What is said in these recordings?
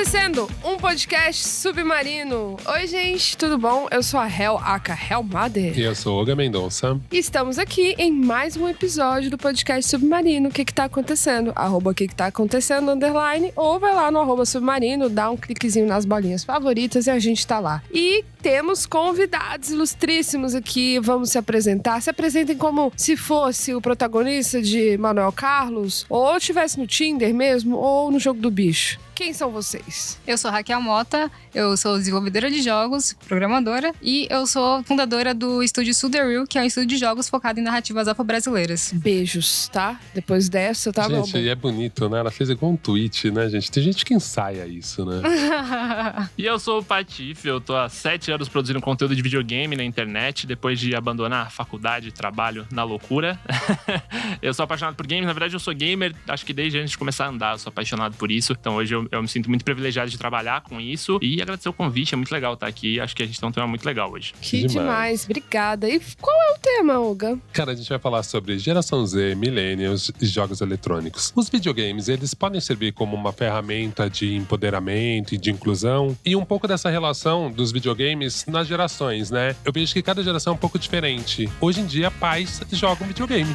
acontecendo? Um podcast submarino. Oi, gente, tudo bom? Eu sou a Hel, aka Hel Mother. E eu sou Olga Mendonça. E estamos aqui em mais um episódio do podcast submarino. O que tá acontecendo? @ que tá acontecendo, _, ou vai lá no @submarino, dá um cliquezinho nas bolinhas favoritas e a gente tá lá. E temos convidados ilustríssimos aqui, vamos se apresentar. Se apresentem como se fosse o protagonista de Manuel Carlos, ou estivesse no Tinder mesmo, ou no Jogo do Bicho. Quem são vocês? Eu sou Raquel Mota, eu sou desenvolvedora de jogos, programadora, e eu sou fundadora do estúdio Suderil, que é um estúdio de jogos focado em narrativas afro-brasileiras. Beijos, tá? Depois dessa, tá bom. Gente, e é bonito, né? Ela fez igual um tweet, né, gente? Tem gente que ensaia isso, né? E eu sou o Patife, eu tô há 7 anos produzindo conteúdo de videogame na internet, depois de abandonar a faculdade e trabalho na loucura. Eu sou apaixonado por games, na verdade eu sou gamer, acho que desde antes de começar a andar, eu sou apaixonado por isso. Então hoje eu me sinto muito privilegiado de trabalhar com isso e agradecer o convite, é muito legal estar aqui. Acho que a gente tem um tema muito legal hoje. Que demais, obrigada. E qual é o tema, Olga? Cara, a gente vai falar sobre geração Z, millennials e jogos eletrônicos. Os videogames, eles podem servir como uma ferramenta de empoderamento e de inclusão, e um pouco dessa relação dos videogames nas gerações, né? Eu vejo que cada geração é um pouco diferente. Hoje em dia, pais jogam videogame.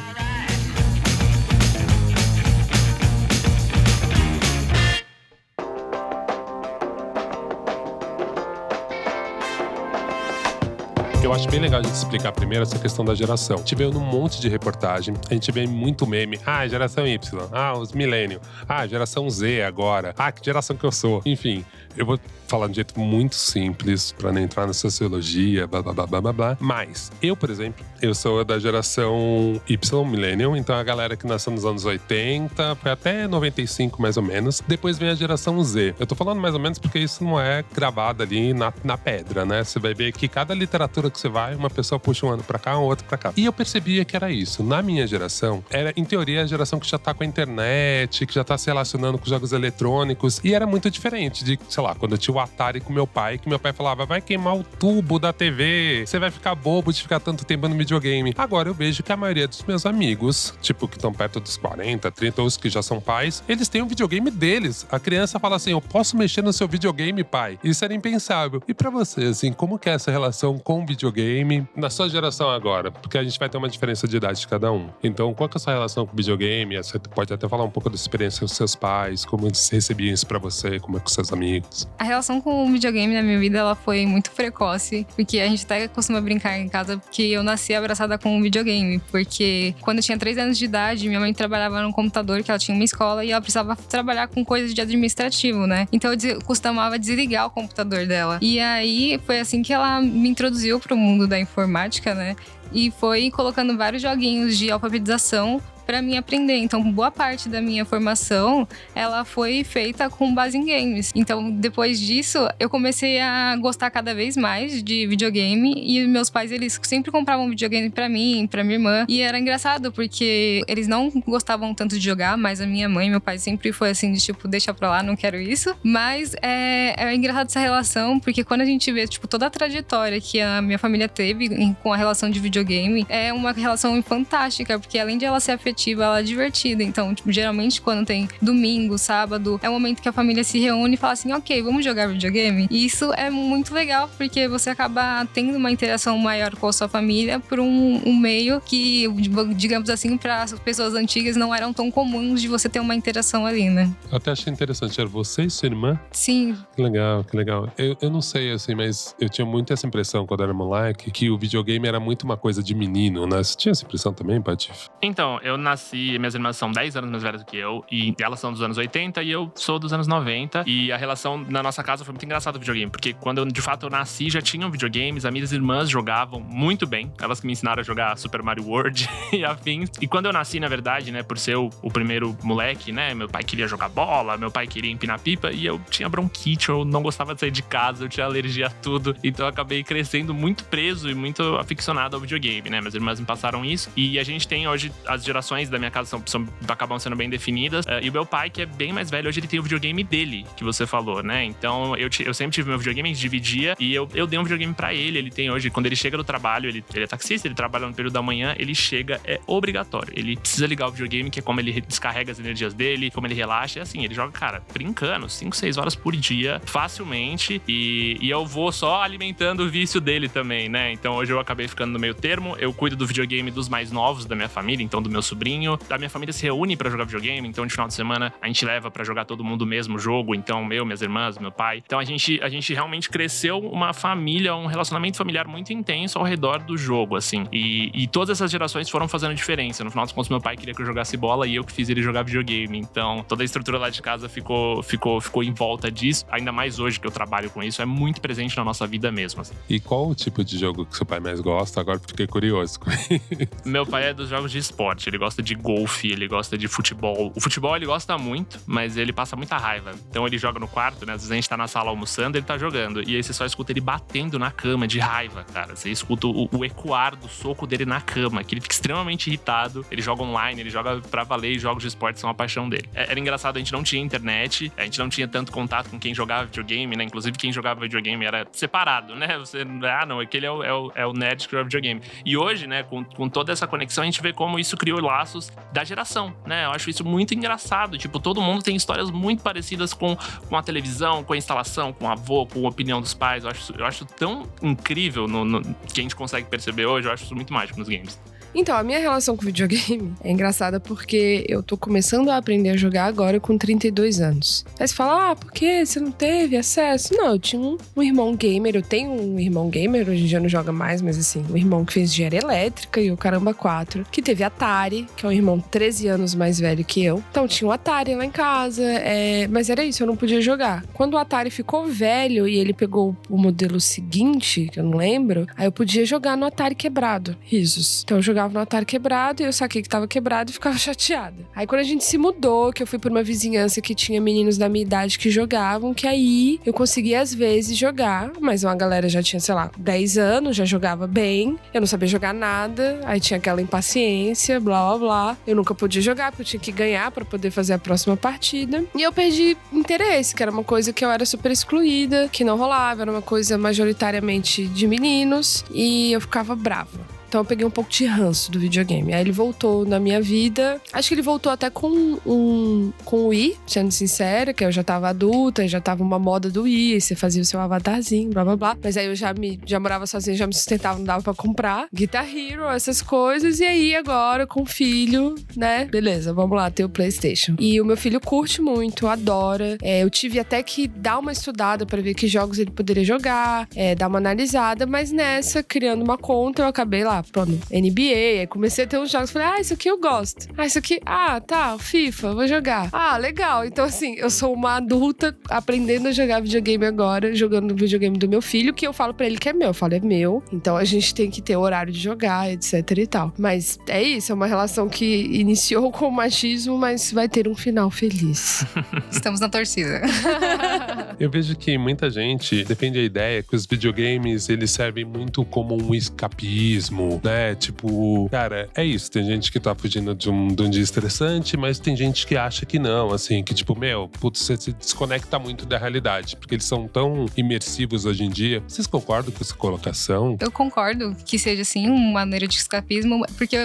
Eu acho bem legal a gente explicar primeiro essa questão da geração. A gente vê num monte de reportagem, a gente vê muito meme. Ah, geração Y. Ah, os millennials. Ah, geração Z agora. Ah, que geração que eu sou. Enfim, eu vou falar de um jeito muito simples, pra não entrar na sociologia, blá, blá, blá, blá, blá, blá. Mas, eu, por exemplo, eu sou da geração Y, millennial. Então, a galera que nasceu nos anos 80, foi até 95, mais ou menos. Depois vem a geração Z. Eu tô falando mais ou menos porque isso não é gravado ali na pedra, né? Você vai ver que cada literatura que você vai, uma pessoa puxa um ano pra cá, um outro pra cá. E eu percebia que era isso. Na minha geração, era, em teoria, a geração que já tá com a internet, que já tá se relacionando com jogos eletrônicos. E era muito diferente de, sei lá, quando eu tinha o Atari com meu pai, que meu pai falava, vai queimar o tubo da TV, você vai ficar bobo de ficar tanto tempo no videogame. Agora eu vejo que a maioria dos meus amigos, tipo, que estão perto dos 40, 30, ou os que já são pais, eles têm um videogame deles. A criança fala assim, eu posso mexer no seu videogame, pai? Isso era impensável. E pra você, assim, como que é essa relação com o videogame na sua geração agora? Porque a gente vai ter uma diferença de idade de cada um. Então, qual que é a sua relação com o videogame? Você pode até falar um pouco da experiência dos seus pais, como eles recebiam isso pra você, como é com seus amigos. A relação com o videogame na minha vida, ela foi muito precoce, porque a gente até costuma brincar em casa que eu nasci abraçada com o videogame, porque quando eu tinha 3 anos de idade, minha mãe trabalhava num computador, que ela tinha uma escola, e ela precisava trabalhar com coisas de administrativo, né? Então eu costumava desligar o computador dela. E aí, foi assim que ela me introduziu pro mundo da informática, né? E foi colocando vários joguinhos de alfabetização pra mim aprender. Então, boa parte da minha formação, ela foi feita com base em games. Então, depois disso, eu comecei a gostar cada vez mais de videogame, e meus pais, eles sempre compravam videogame pra mim, pra minha irmã, e era engraçado, porque eles não gostavam tanto de jogar, mas a minha mãe e meu pai sempre foi assim, de tipo, deixa pra lá, não quero isso. Mas é engraçado essa relação, porque quando a gente vê, tipo, toda a trajetória que a minha família teve com a relação de videogame, é uma relação fantástica, porque além de ela ser afetiva, ela é divertida. Então, tipo, geralmente quando tem domingo, sábado, é o momento que a família se reúne e fala assim, ok, vamos jogar videogame. E isso é muito legal, porque você acaba tendo uma interação maior com a sua família por um meio que, digamos assim, para as pessoas antigas não eram tão comuns de você ter uma interação ali, né? Eu até achei interessante. Era você e sua irmã? Sim. Que legal, que legal. Eu não sei, assim, mas eu tinha muito essa impressão quando eu era moleque, que o videogame era muito uma coisa de menino, né? Você tinha essa impressão também, Patife? Então, eu nasci, minhas irmãs são 10 anos mais velhas do que eu, e elas são dos anos 80 e eu sou dos anos 90. E a relação na nossa casa foi muito engraçada do videogame, porque quando de fato eu nasci, já tinham videogames, as minhas irmãs jogavam muito bem. Elas que me ensinaram a jogar Super Mario World e afins. E quando eu nasci, na verdade, né, por ser o primeiro moleque, né, meu pai queria jogar bola, meu pai queria empinar pipa, e eu tinha bronquite, eu não gostava de sair de casa, eu tinha alergia a tudo. Então eu acabei crescendo muito preso e muito aficionado ao videogame, né? Minhas irmãs me passaram isso. E a gente tem hoje as gerações gerações da minha casa acabam sendo bem definidas. E o meu pai, que é bem mais velho, hoje ele tem o videogame dele, que você falou, né? Então, eu sempre tive meu videogame, a gente dividia, e eu dei um videogame pra ele. Ele tem hoje, quando ele chega do trabalho, ele é taxista, ele trabalha no período da manhã, ele chega, é obrigatório. Ele precisa ligar o videogame, que é como ele descarrega as energias dele, como ele relaxa. É assim, ele joga, cara, brincando, 5, 6 horas por dia, facilmente. E eu vou só alimentando o vício dele também, né? Então, hoje eu acabei ficando no meio termo. Eu cuido do videogame dos mais novos da minha família, então do meu sobrinho. A minha família se reúne pra jogar videogame, então de final de semana a gente leva pra jogar todo mundo o mesmo jogo. Então, minhas irmãs, meu pai. Então, a gente realmente cresceu uma família, um relacionamento familiar muito intenso ao redor do jogo, assim. E todas essas gerações foram fazendo diferença. No final dos contos, meu pai queria que eu jogasse bola e eu que fiz ele jogar videogame. Então, toda a estrutura lá de casa ficou em volta disso. Ainda mais hoje que eu trabalho com isso, é muito presente na nossa vida mesmo, assim. E qual o tipo de jogo que seu pai mais gosta? Agora fiquei curioso com isso. Meu pai é dos jogos de esporte. Ele gosta de golfe, ele gosta de futebol. O futebol ele gosta muito, mas ele passa muita raiva. Então ele joga no quarto, né? Às vezes a gente tá na sala almoçando, ele tá jogando. E aí você só escuta ele batendo na cama de raiva, cara. Você escuta o ecoar do soco dele na cama, que ele fica extremamente irritado. Ele joga online, ele joga pra valer, e jogos de esporte são a paixão dele. Era engraçado, a gente não tinha internet, a gente não tinha tanto contato com quem jogava videogame, né? Inclusive quem jogava videogame era separado, né? Você, não, aquele é o nerd que joga videogame. E hoje, né, com toda essa conexão, a gente vê como isso criou laços da geração, né? Eu acho isso muito engraçado. Tipo, todo mundo tem histórias muito parecidas com a televisão, com a instalação, com o avô, com a opinião dos pais. Eu acho tão incrível que a gente consegue perceber hoje. Eu acho isso muito mágico nos games. Então, a minha relação com videogame é engraçada porque eu tô começando a aprender a jogar agora com 32 anos. Aí você fala, por que você não teve acesso? Não, eu tinha um irmão gamer, eu tenho um irmão gamer, hoje em dia não joga mais, mas assim, um irmão que fez engenharia elétrica e o caramba 4, que teve Atari, que é um irmão 13 anos mais velho que eu. Então tinha um Atari lá em casa, mas era isso, eu não podia jogar. Quando o Atari ficou velho e ele pegou o modelo seguinte, que eu não lembro, aí eu podia jogar no Atari quebrado, risos. Então eu jogava no Atari quebrado e eu saquei que tava quebrado e ficava chateada. Aí quando a gente se mudou, que eu fui por uma vizinhança que tinha meninos da minha idade que jogavam, que aí eu conseguia às vezes jogar, mas uma galera já tinha, sei lá, 10 anos, já jogava bem, eu não sabia jogar nada, aí tinha aquela impaciência, blá blá blá. Eu nunca podia jogar porque eu tinha que ganhar pra poder fazer a próxima partida. E eu perdi interesse, que era uma coisa que eu era super excluída, que não rolava, era uma coisa majoritariamente de meninos, e eu ficava brava. Então eu peguei um pouco de ranço do videogame. Aí ele voltou na minha vida. Acho que ele voltou até com o Wii, sendo sincera, que eu já tava adulta, já tava uma moda do Wii, aí você fazia o seu avatarzinho, blá blá blá. Mas aí eu já morava sozinha, já me sustentava, não dava pra comprar. Guitar Hero, essas coisas. E aí agora, com o filho, né? Beleza, vamos lá, ter o PlayStation. E o meu filho curte muito, adora. Eu tive até que dar uma estudada pra ver que jogos ele poderia jogar, dar uma analisada, mas nessa, criando uma conta, eu acabei lá, pronto, NBA, aí comecei a ter uns jogos, falei, isso aqui eu gosto. Isso aqui, tá, FIFA, vou jogar. Legal. Então, assim, eu sou uma adulta aprendendo a jogar videogame agora, jogando o videogame do meu filho, que eu falo pra ele que é meu. Eu falo, é meu, então a gente tem que ter horário de jogar, etc e tal. Mas é isso, é uma relação que iniciou com o machismo, mas vai ter um final feliz. Estamos na torcida. Eu vejo que muita gente defende a ideia que os videogames, eles servem muito como um escapismo, né? Tipo, cara, é isso. Tem gente que tá fugindo de um dia estressante, mas tem gente que acha que não, assim, que tipo, você se desconecta muito da realidade, porque eles são tão imersivos hoje em dia. Vocês concordam com essa colocação? Eu concordo que seja, assim, uma maneira de escapismo, porque,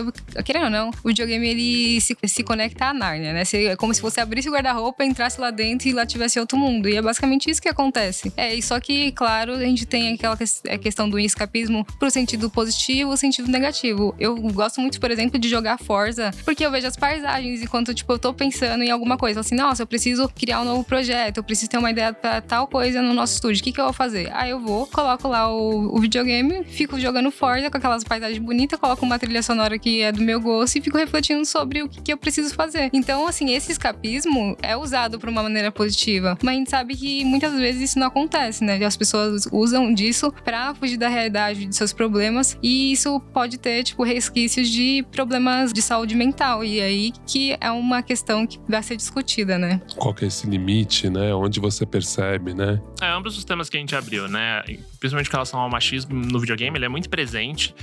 querendo ou não, o videogame, ele se conecta à Nárnia, né? É como se você abrisse o guarda-roupa, entrasse lá dentro e lá tivesse outro mundo. E é basicamente isso que acontece. E só que, claro, a gente tem aquela questão do escapismo pro sentido positivo, o sentido negativo. Eu gosto muito, por exemplo, de jogar Forza, porque eu vejo as paisagens enquanto, tipo, eu tô pensando em alguma coisa. Assim, nossa, eu preciso criar um novo projeto, eu preciso ter uma ideia pra tal coisa no nosso estúdio. O que eu vou fazer? Eu vou, coloco lá o videogame, fico jogando Forza com aquelas paisagens bonitas, coloco uma trilha sonora que é do meu gosto e fico refletindo sobre o que eu preciso fazer. Então, assim, esse escapismo é usado por uma maneira positiva, mas a gente sabe que muitas vezes isso não acontece, né? As pessoas usam disso pra fugir da realidade de seus problemas, e isso pode ter, tipo, resquícios de problemas de saúde mental, e aí que é uma questão que vai ser discutida, né? Qual que é esse limite, né? Onde você percebe, né? Ambos os temas que a gente abriu, né? principalmente com relação ao machismo no videogame, ele é muito presente.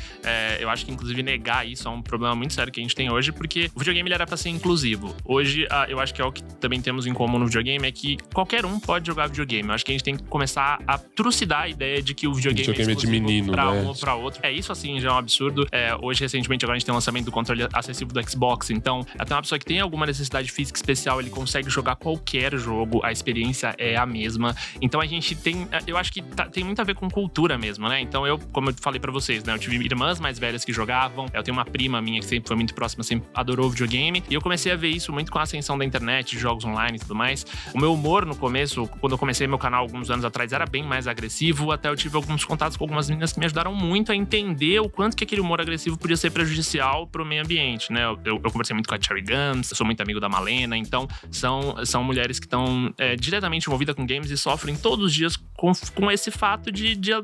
Eu acho que, inclusive, negar isso é um problema muito sério que a gente tem hoje, porque o videogame ele era pra ser inclusivo. Hoje, eu acho que é o que também temos em comum no videogame, é que qualquer um pode jogar videogame. Eu acho que a gente tem que começar a trucidar a ideia de que o videogame é de menino, pra né? um ou pra outro. Isso, assim, já é um absurdo. Hoje, recentemente, agora a gente tem o lançamento do controle acessível do Xbox, então, até uma pessoa que tem alguma necessidade física especial, ele consegue jogar qualquer jogo, a experiência é a mesma. Então, a gente tem... Eu acho que tem muito a ver com cultura mesmo, né? Então, como eu falei pra vocês, né? Eu tive irmãs mais velhas que jogavam, eu tenho uma prima minha que sempre foi muito próxima, sempre adorou videogame, e eu comecei a ver isso muito com a ascensão da internet, de jogos online e tudo mais. O meu humor no começo, quando eu comecei meu canal alguns anos atrás, era bem mais agressivo, até eu tive alguns contatos com algumas meninas que me ajudaram muito a entender o quanto que aquele humor agressivo podia ser prejudicial pro meio ambiente, né? Eu conversei muito com a Cherry Gums, eu sou muito amigo da Malena, então são mulheres que estão diretamente envolvidas com games e sofrem todos os dias com esse fato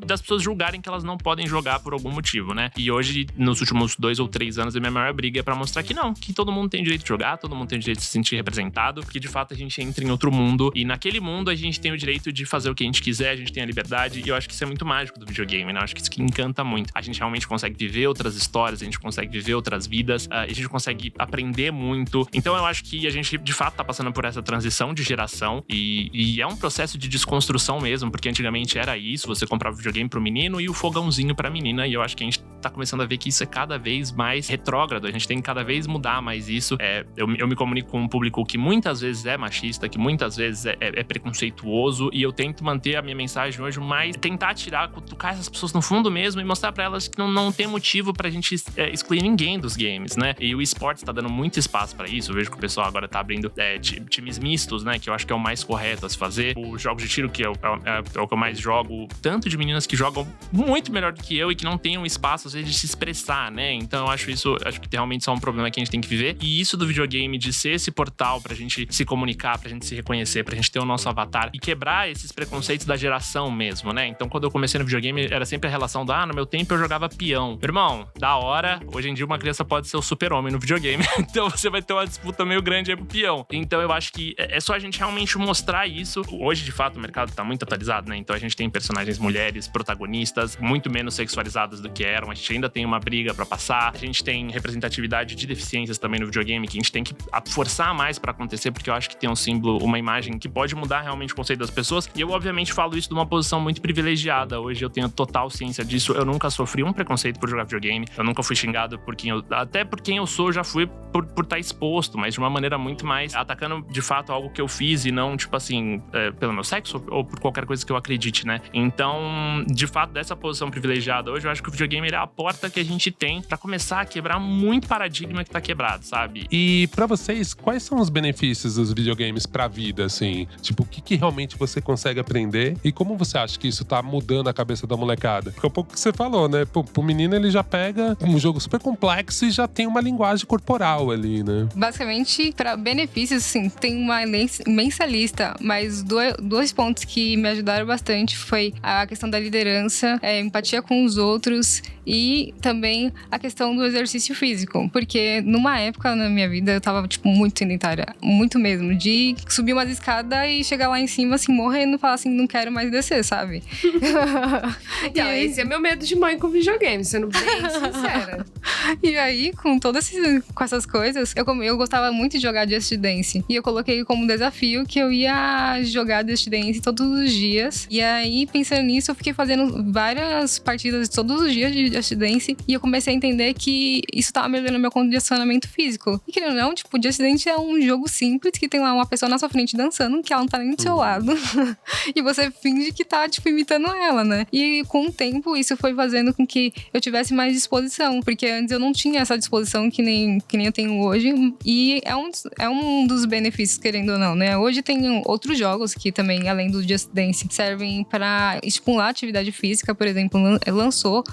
das pessoas julgarem que elas não podem jogar por algum motivo, né? E hoje, nos últimos 2 ou 3 anos, a minha maior briga é pra mostrar que não, que todo mundo tem direito de jogar, todo mundo tem direito de se sentir representado, que de fato a gente entra em outro mundo, e naquele mundo a gente tem o direito de fazer o que a gente quiser, a gente tem a liberdade, e eu acho que isso é muito mágico do videogame, né? Eu acho que isso que encanta muito. A gente realmente consegue viver outras histórias, a gente consegue viver outras vidas, a gente consegue aprender muito. Então eu acho que a gente de fato tá passando por essa transição de geração, e é um processo de desconstrução mesmo, porque antigamente era isso, você comprava o videogame pro menino e o fogãozinho pra menina, e eu acho que a gente tá começando a ver que isso é cada vez mais retrógrado, a gente tem que cada vez mudar mais isso. Eu me comunico com um público que muitas vezes é machista, que muitas vezes é preconceituoso, e eu tento manter a minha mensagem hoje mais, tentar cutucar essas pessoas no fundo mesmo e mostrar pra elas que não tem motivo pra gente excluir ninguém dos games, né? E o esportes tá dando muito espaço pra isso, eu vejo que o pessoal agora tá abrindo times mistos, né? Que eu acho que é o mais correto a se fazer. Os jogos de tiro, que é o que eu mais jogo, tanto de meninas que jogam muito melhor do que eu e que não tem um espaço, às vezes, de se expressar, né? Então eu acho que realmente isso é um problema que a gente tem que viver. E isso do videogame, de ser esse portal pra gente se comunicar, pra gente se reconhecer, pra gente ter o nosso avatar e quebrar esses preconceitos da geração mesmo, né? Então quando eu comecei no videogame, era sempre a relação no meu tempo eu jogava peão. Meu irmão, da hora, hoje em dia uma criança pode ser o super-homem no videogame. Então você vai ter uma disputa meio grande aí pro peão. Então eu acho que é só a gente realmente mostrar isso. Hoje, de fato, o mercado tá muito atualizado, né? Então a gente tem personagens mulheres, protagonistas, muito menos sexualizadas do que eram. A gente ainda tem uma briga pra passar. A gente tem representatividade de deficiências também no videogame, que a gente tem que forçar mais pra acontecer, porque eu acho que tem um símbolo, uma imagem que pode mudar realmente o conceito das pessoas. E eu, obviamente, falo isso de uma posição muito privilegiada. Hoje eu tenho total ciência disso. Eu nunca sofri um preconceito por jogar videogame. Eu nunca fui xingado até por quem eu sou, já fui por estar exposto, mas de uma maneira muito mais atacando, de fato, algo que eu fiz e não, tipo assim, pelo meu sexo ou por qualquer coisa que eu acredite, né? Então, de fato, dessa posição privilegiada hoje, eu acho que o videogame é a porta que a gente tem pra começar a quebrar muito paradigma que tá quebrado, sabe? E pra vocês, quais são os benefícios dos videogames pra vida, assim? Tipo, o que realmente você consegue aprender e como você acha que isso tá mudando a cabeça da molecada? Porque é um pouco que você falou, né? Pro menino, ele já pega um jogo super complexo e já tem uma linguagem corporal ali, né? Basicamente, para benefícios, sim, tem uma imensa lista, mas dois pontos que me ajudaram bastante foi a questão da liderança, empatia com os outros e também a questão do exercício físico, porque numa época na minha vida eu tava, tipo, muito sedentária, muito mesmo, de subir umas escadas e chegar lá em cima, assim, morrendo e falar assim, não quero mais descer, sabe? Então, esse é meu medo de mãe com videogame, sendo bem sincera. E aí, com essas coisas, eu gostava muito de jogar Just Dance. E eu coloquei como desafio que eu ia jogar Just Dance todos os dias. E aí, pensando nisso, eu fiquei fazendo várias partidas todos os dias de Just Dance. E eu comecei a entender que isso tava melhorando meu condicionamento físico. E querendo ou não, tipo, Just Dance é um jogo simples que tem lá uma pessoa na sua frente dançando, que ela não tá nem do seu lado. E você finge que tá, tipo, imitando ela, né? E com o tempo, isso foi fazendo com que eu tivesse mais disposição. Porque antes eu não tinha essa disposição que nem eu tenho hoje. E é um dos benefícios, querendo ou não, né? Hoje tem outros jogos que também, além do Just Dance, servem pra estimular a atividade física. Por exemplo,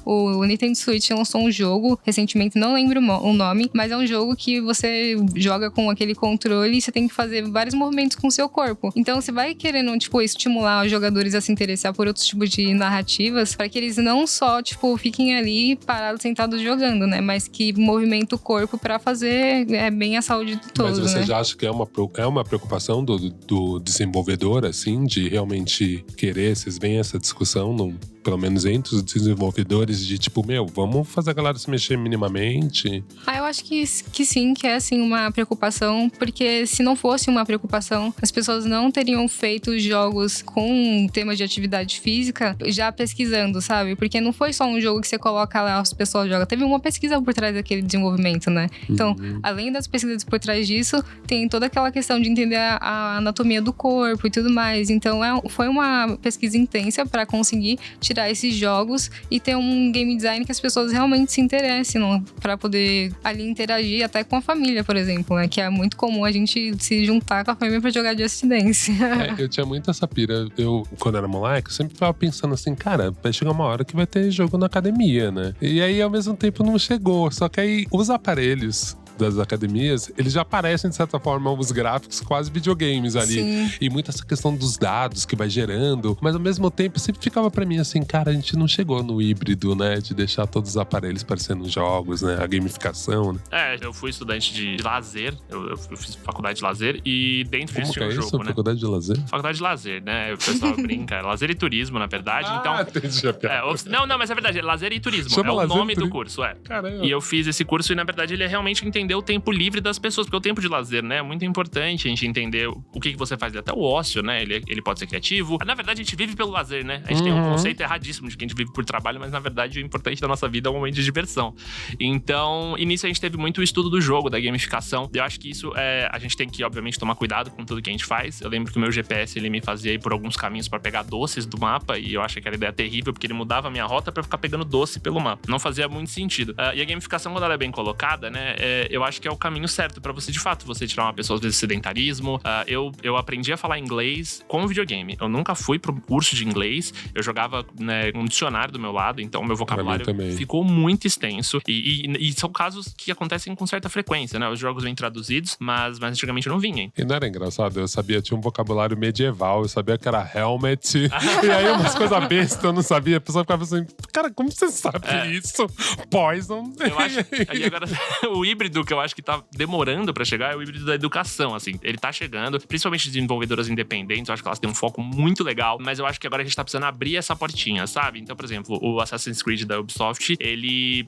o Nintendo Switch lançou um jogo recentemente, não lembro o nome, mas é um jogo que você joga com aquele controle e você tem que fazer vários movimentos com o seu corpo. Então você vai querendo, tipo, estimular os jogadores a se interessar por outros tipos de narrativas, para que eles não só, tipo, fiquem ali parados, sentados jogando, né? Mas que movimentem o corpo pra fazer bem a saúde do todo, mas você né? já acha que é uma preocupação do desenvolvedor, assim, de realmente querer? Vocês veem essa discussão, pelo menos entre os desenvolvedores, de tipo, vamos fazer a galera se mexer minimamente? Eu acho que sim, que é assim uma preocupação, porque se não fosse uma preocupação, as pessoas não teriam feito jogos com tema de atividade física já pesquisando, sabe? Porque não foi só um jogo que você coloca lá, as pessoas jogam. Teve uma pesquisa por trás daquele desenvolvimento, né? Então, além das pesquisas por trás disso, tem toda aquela questão de entender a anatomia do corpo e tudo mais. Então, foi uma pesquisa intensa para conseguir tirar esses jogos e ter um game design que as pessoas realmente se interessem, para poder ali interagir até com a família, por exemplo, né? Que é muito comum a gente se juntar com a família pra jogar Just Dance. Eu tinha muito essa pira. Eu, quando era moleque, eu sempre ficava pensando assim, cara, vai chegar uma hora que vai ter jogo na academia, né? E aí, ao mesmo tempo, não chegou. Só que aí, os aparelhos das academias, eles já aparecem, de certa forma, os gráficos quase videogames ali. Sim. E muito essa questão dos dados que vai gerando. Mas, ao mesmo tempo, sempre ficava pra mim assim, cara, a gente não chegou no híbrido, né? De deixar todos os aparelhos parecendo jogos, né? A gamificação, né? Eu fui estudante de lazer. Eu fiz faculdade de lazer e dentro disso tinha um jogo, né? Faculdade de lazer? Faculdade de lazer, né? O pessoal brinca. Lazer e turismo, na verdade. Então, entendi a piada. não, mas é verdade. Lazer e turismo. Chama é o lazer nome e do turismo. curso, Caramba. E eu fiz esse curso e, na verdade, ele é realmente entender o tempo livre das pessoas. Porque o tempo de lazer, né? É muito importante a gente entender o que você faz. Até o ócio, né? Ele pode ser criativo. Na verdade, a gente vive pelo lazer, né? A gente tem um conceito erradíssimo de que a gente vive por trabalho, mas, na verdade, o importante da nossa vida é um momento de diversão. Então, e nisso a gente teve muito o estudo do jogo, da gamificação. Eu acho que isso a gente tem que, obviamente, tomar cuidado com tudo que a gente faz. Eu lembro que o meu GPS, ele me fazia ir por alguns caminhos pra pegar doces do mapa, e eu achei aquela ideia terrível, porque ele mudava a minha rota pra ficar pegando doce pelo mapa. Não fazia muito sentido. E a gamificação, quando ela é bem colocada, né, eu acho que é o caminho certo pra você, de fato, você tirar uma pessoa, às vezes, sedentarismo. Eu aprendi a falar inglês com videogame. Eu nunca fui pro curso de inglês. Eu jogava, né, um dicionário do meu lado, então meu vocabulário ficou muito extenso. E são casos que acontecem com certa frequência, né? Os jogos vêm traduzidos, mas antigamente não vinham. E não era engraçado? Eu sabia, tinha um vocabulário medieval, eu sabia que era helmet, e aí umas coisas bestas eu não sabia. A pessoa ficava assim, cara, como você sabe isso? Poison. Eu acho, e agora, o híbrido que eu acho que tá demorando pra chegar é o híbrido da educação, assim. Ele tá chegando, principalmente desenvolvedoras independentes, eu acho que elas têm um foco muito legal, mas eu acho que agora a gente tá precisando abrir essa portinha, sabe? Então, por exemplo, o Assassin's Creed da Ubisoft, ele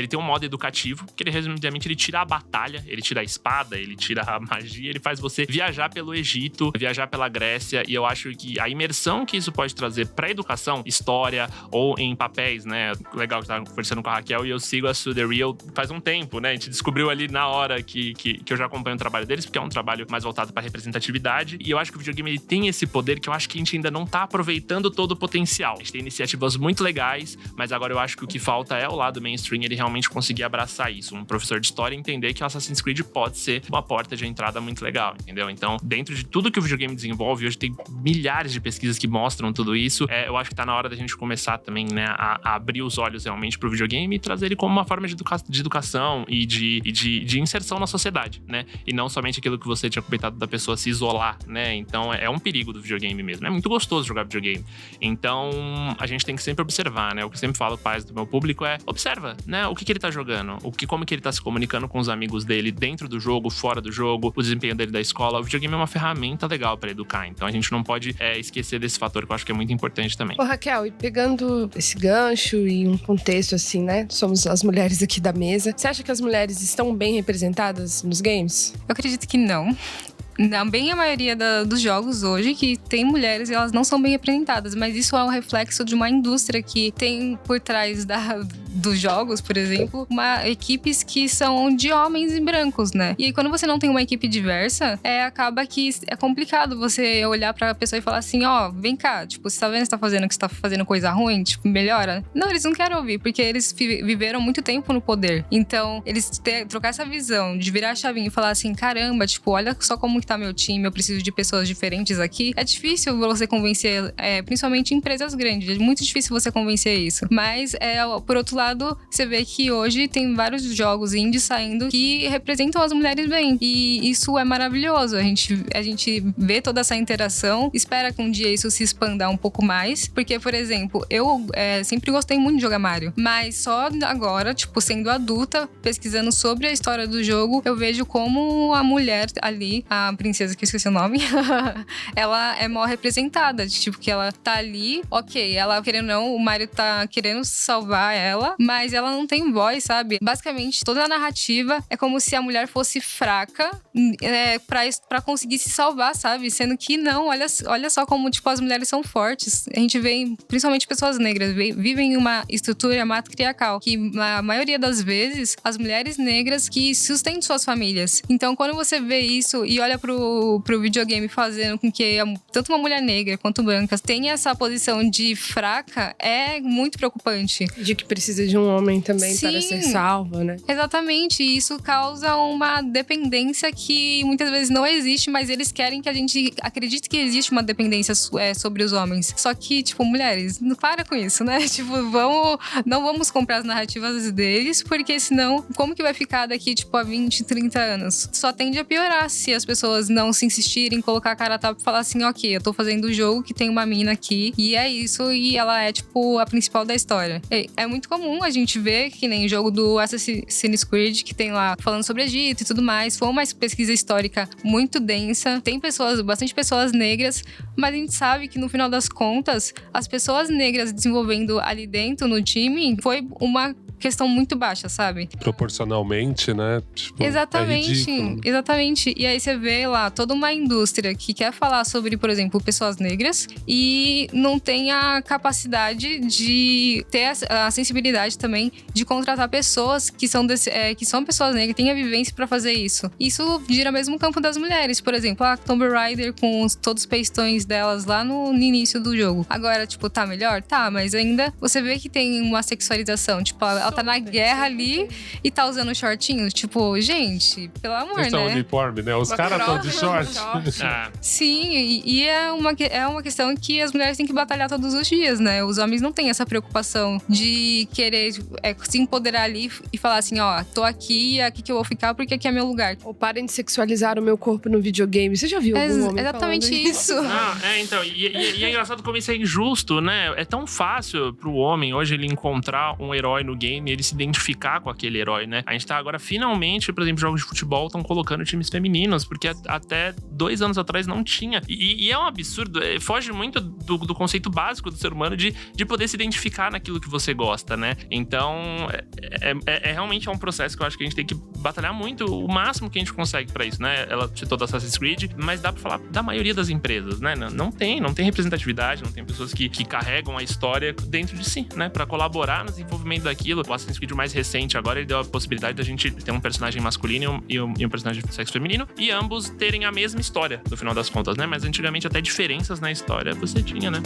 tem um modo educativo, que ele, resumidamente, ele tira a batalha, ele tira a espada, ele tira a magia, ele faz você viajar pelo Egito, viajar pela Grécia, e eu acho que a imersão que isso pode trazer pra educação, história ou em papéis, né? Legal que eu tava conversando com a Raquel e eu sigo a Sue The Real faz um tempo, né? A gente descobriu ali na hora que eu já acompanho o trabalho deles, porque é um trabalho mais voltado pra representatividade, e eu acho que o videogame ele tem esse poder que eu acho que a gente ainda não tá aproveitando todo o potencial. A gente tem iniciativas muito legais, mas agora eu acho que o que falta é o lado mainstream, ele realmente conseguir abraçar isso. Um professor de história entender que o Assassin's Creed pode ser uma porta de entrada muito legal, entendeu? Então, dentro de tudo que o videogame desenvolve, hoje tem milhares de pesquisas que mostram tudo isso. Eu acho que tá na hora da gente começar também, né, a abrir os olhos realmente pro videogame e trazer ele como uma forma de educação e de inserção na sociedade, né? E não somente aquilo que você tinha comentado da pessoa se isolar, né? Então, é um perigo do videogame mesmo. É muito gostoso jogar videogame. Então, a gente tem que sempre observar, né? O que eu sempre falo, pais do meu público, observa, né? O que ele tá jogando, como que ele tá se comunicando com os amigos dele dentro do jogo, fora do jogo, o desempenho dele da escola. O videogame é uma ferramenta legal pra educar, então a gente não pode esquecer desse fator que eu acho que é muito importante também. Ô, Raquel, e pegando esse gancho e um contexto assim, né? Somos as mulheres aqui da mesa. Você acha que as mulheres estão bem representadas nos games? Eu acredito que não. Bem a maioria dos jogos hoje que tem mulheres e elas não são bem representadas, mas isso é um reflexo de uma indústria que tem por trás dos jogos, por exemplo, equipes que são de homens e brancos, né? E aí, quando você não tem uma equipe diversa, acaba que é complicado você olhar pra pessoa e falar assim, vem cá, tipo, você tá vendo que você tá fazendo coisa ruim? Tipo, melhora? Não, eles não querem ouvir, porque eles viveram muito tempo no poder. Então, eles trocar essa visão de virar a chavinha e falar assim, caramba, tipo, olha só como que tá meu time, eu preciso de pessoas diferentes aqui. É difícil você convencer, principalmente empresas grandes, é muito difícil você convencer isso. Mas, por outro lado, você vê que hoje tem vários jogos indies saindo que representam as mulheres bem. E isso é maravilhoso. A gente vê toda essa interação, espera que um dia isso se expanda um pouco mais. Porque, por exemplo, eu sempre gostei muito de jogar Mario. Mas só agora, tipo, sendo adulta, pesquisando sobre a história do jogo, eu vejo como a mulher ali, a princesa que eu esqueci o nome, ela é mal representada. Tipo, que ela tá ali, ok, ela querendo ou não, o Mario tá querendo salvar ela, mas ela não tem voz, sabe? Basicamente, toda a narrativa é como se a mulher fosse fraca pra conseguir se salvar, sabe? Sendo que não, olha só como, tipo, as mulheres são fortes. A gente vê, principalmente pessoas negras, vivem em uma estrutura matriarcal, que na maioria das vezes, as mulheres negras que sustentam suas famílias. Então, quando você vê isso e olha pro videogame fazendo com que tanto uma mulher negra quanto branca tenha essa posição de fraca, é muito preocupante. De que precisa de um homem também Sim, para ser salvo, né? Exatamente, e isso causa uma dependência que muitas vezes não existe, mas eles querem que a gente acredite que existe uma dependência sobre os homens. Só que, tipo, mulheres, não para com isso, né? Tipo, não vamos comprar as narrativas deles, porque senão, como que vai ficar daqui, tipo, a 20, 30 anos? Só tende a piorar se as pessoas não se insistirem, colocar a cara a tapa e falar assim, ok, eu tô fazendo o jogo que tem uma mina aqui, e é isso, e ela é, tipo, a principal da história. É muito comum a gente ver que nem o jogo do Assassin's Creed, que tem lá falando sobre Egito e tudo mais, foi uma pesquisa histórica muito densa, tem bastante pessoas negras, mas a gente sabe que no final das contas, as pessoas negras desenvolvendo ali dentro no time foi uma questão muito baixa, sabe? Proporcionalmente, né? Tipo, exatamente, é ridículo. exatamente. E aí você vê lá toda uma indústria que quer falar sobre, por exemplo, pessoas negras e não tem a capacidade de ter a sensibilidade também de contratar pessoas que são pessoas negras, que têm a vivência pra fazer isso. Isso gira mesmo o campo das mulheres, por exemplo, a Tomb Raider com todos os pestões delas lá no início do jogo. Agora, tipo, tá melhor? Tá, mas ainda você vê que tem uma sexualização, tipo, ela tá na guerra ali e tá usando shortinhos. Tipo, gente, pelo amor, Eles né? são uniforme, né? Os caras estão de short. Sim, e é uma questão que as mulheres têm que batalhar todos os dias, né? Os homens não têm essa preocupação de querer se empoderar ali e falar assim, ó, tô aqui, é aqui que eu vou ficar porque aqui é meu lugar. Ou parem de sexualizar o meu corpo no videogame. Você já viu algum homem exatamente falando isso. Então, e é engraçado como isso é injusto, né? É tão fácil pro homem hoje ele encontrar um herói no game e ele se identificar com aquele herói, né? A gente tá agora, finalmente, por exemplo, jogos de futebol estão colocando times femininos, porque até 2 anos atrás não tinha. E é um absurdo, foge muito do conceito básico do ser humano de poder se identificar naquilo que você gosta, né? Então, realmente um processo que eu acho que a gente tem que batalhar muito, o máximo que a gente consegue pra isso, né? Ela citou da Assassin's Creed, mas dá pra falar da maioria das empresas, né? Não tem representatividade, não tem pessoas que carregam a história dentro de si, né? Pra colaborar no desenvolvimento daquilo. O Assassin's Creed mais recente agora, ele deu a possibilidade da gente ter um personagem masculino e um personagem de sexo feminino, e ambos terem a mesma história, no final das contas, né? Mas antigamente até diferenças na história você tinha, né?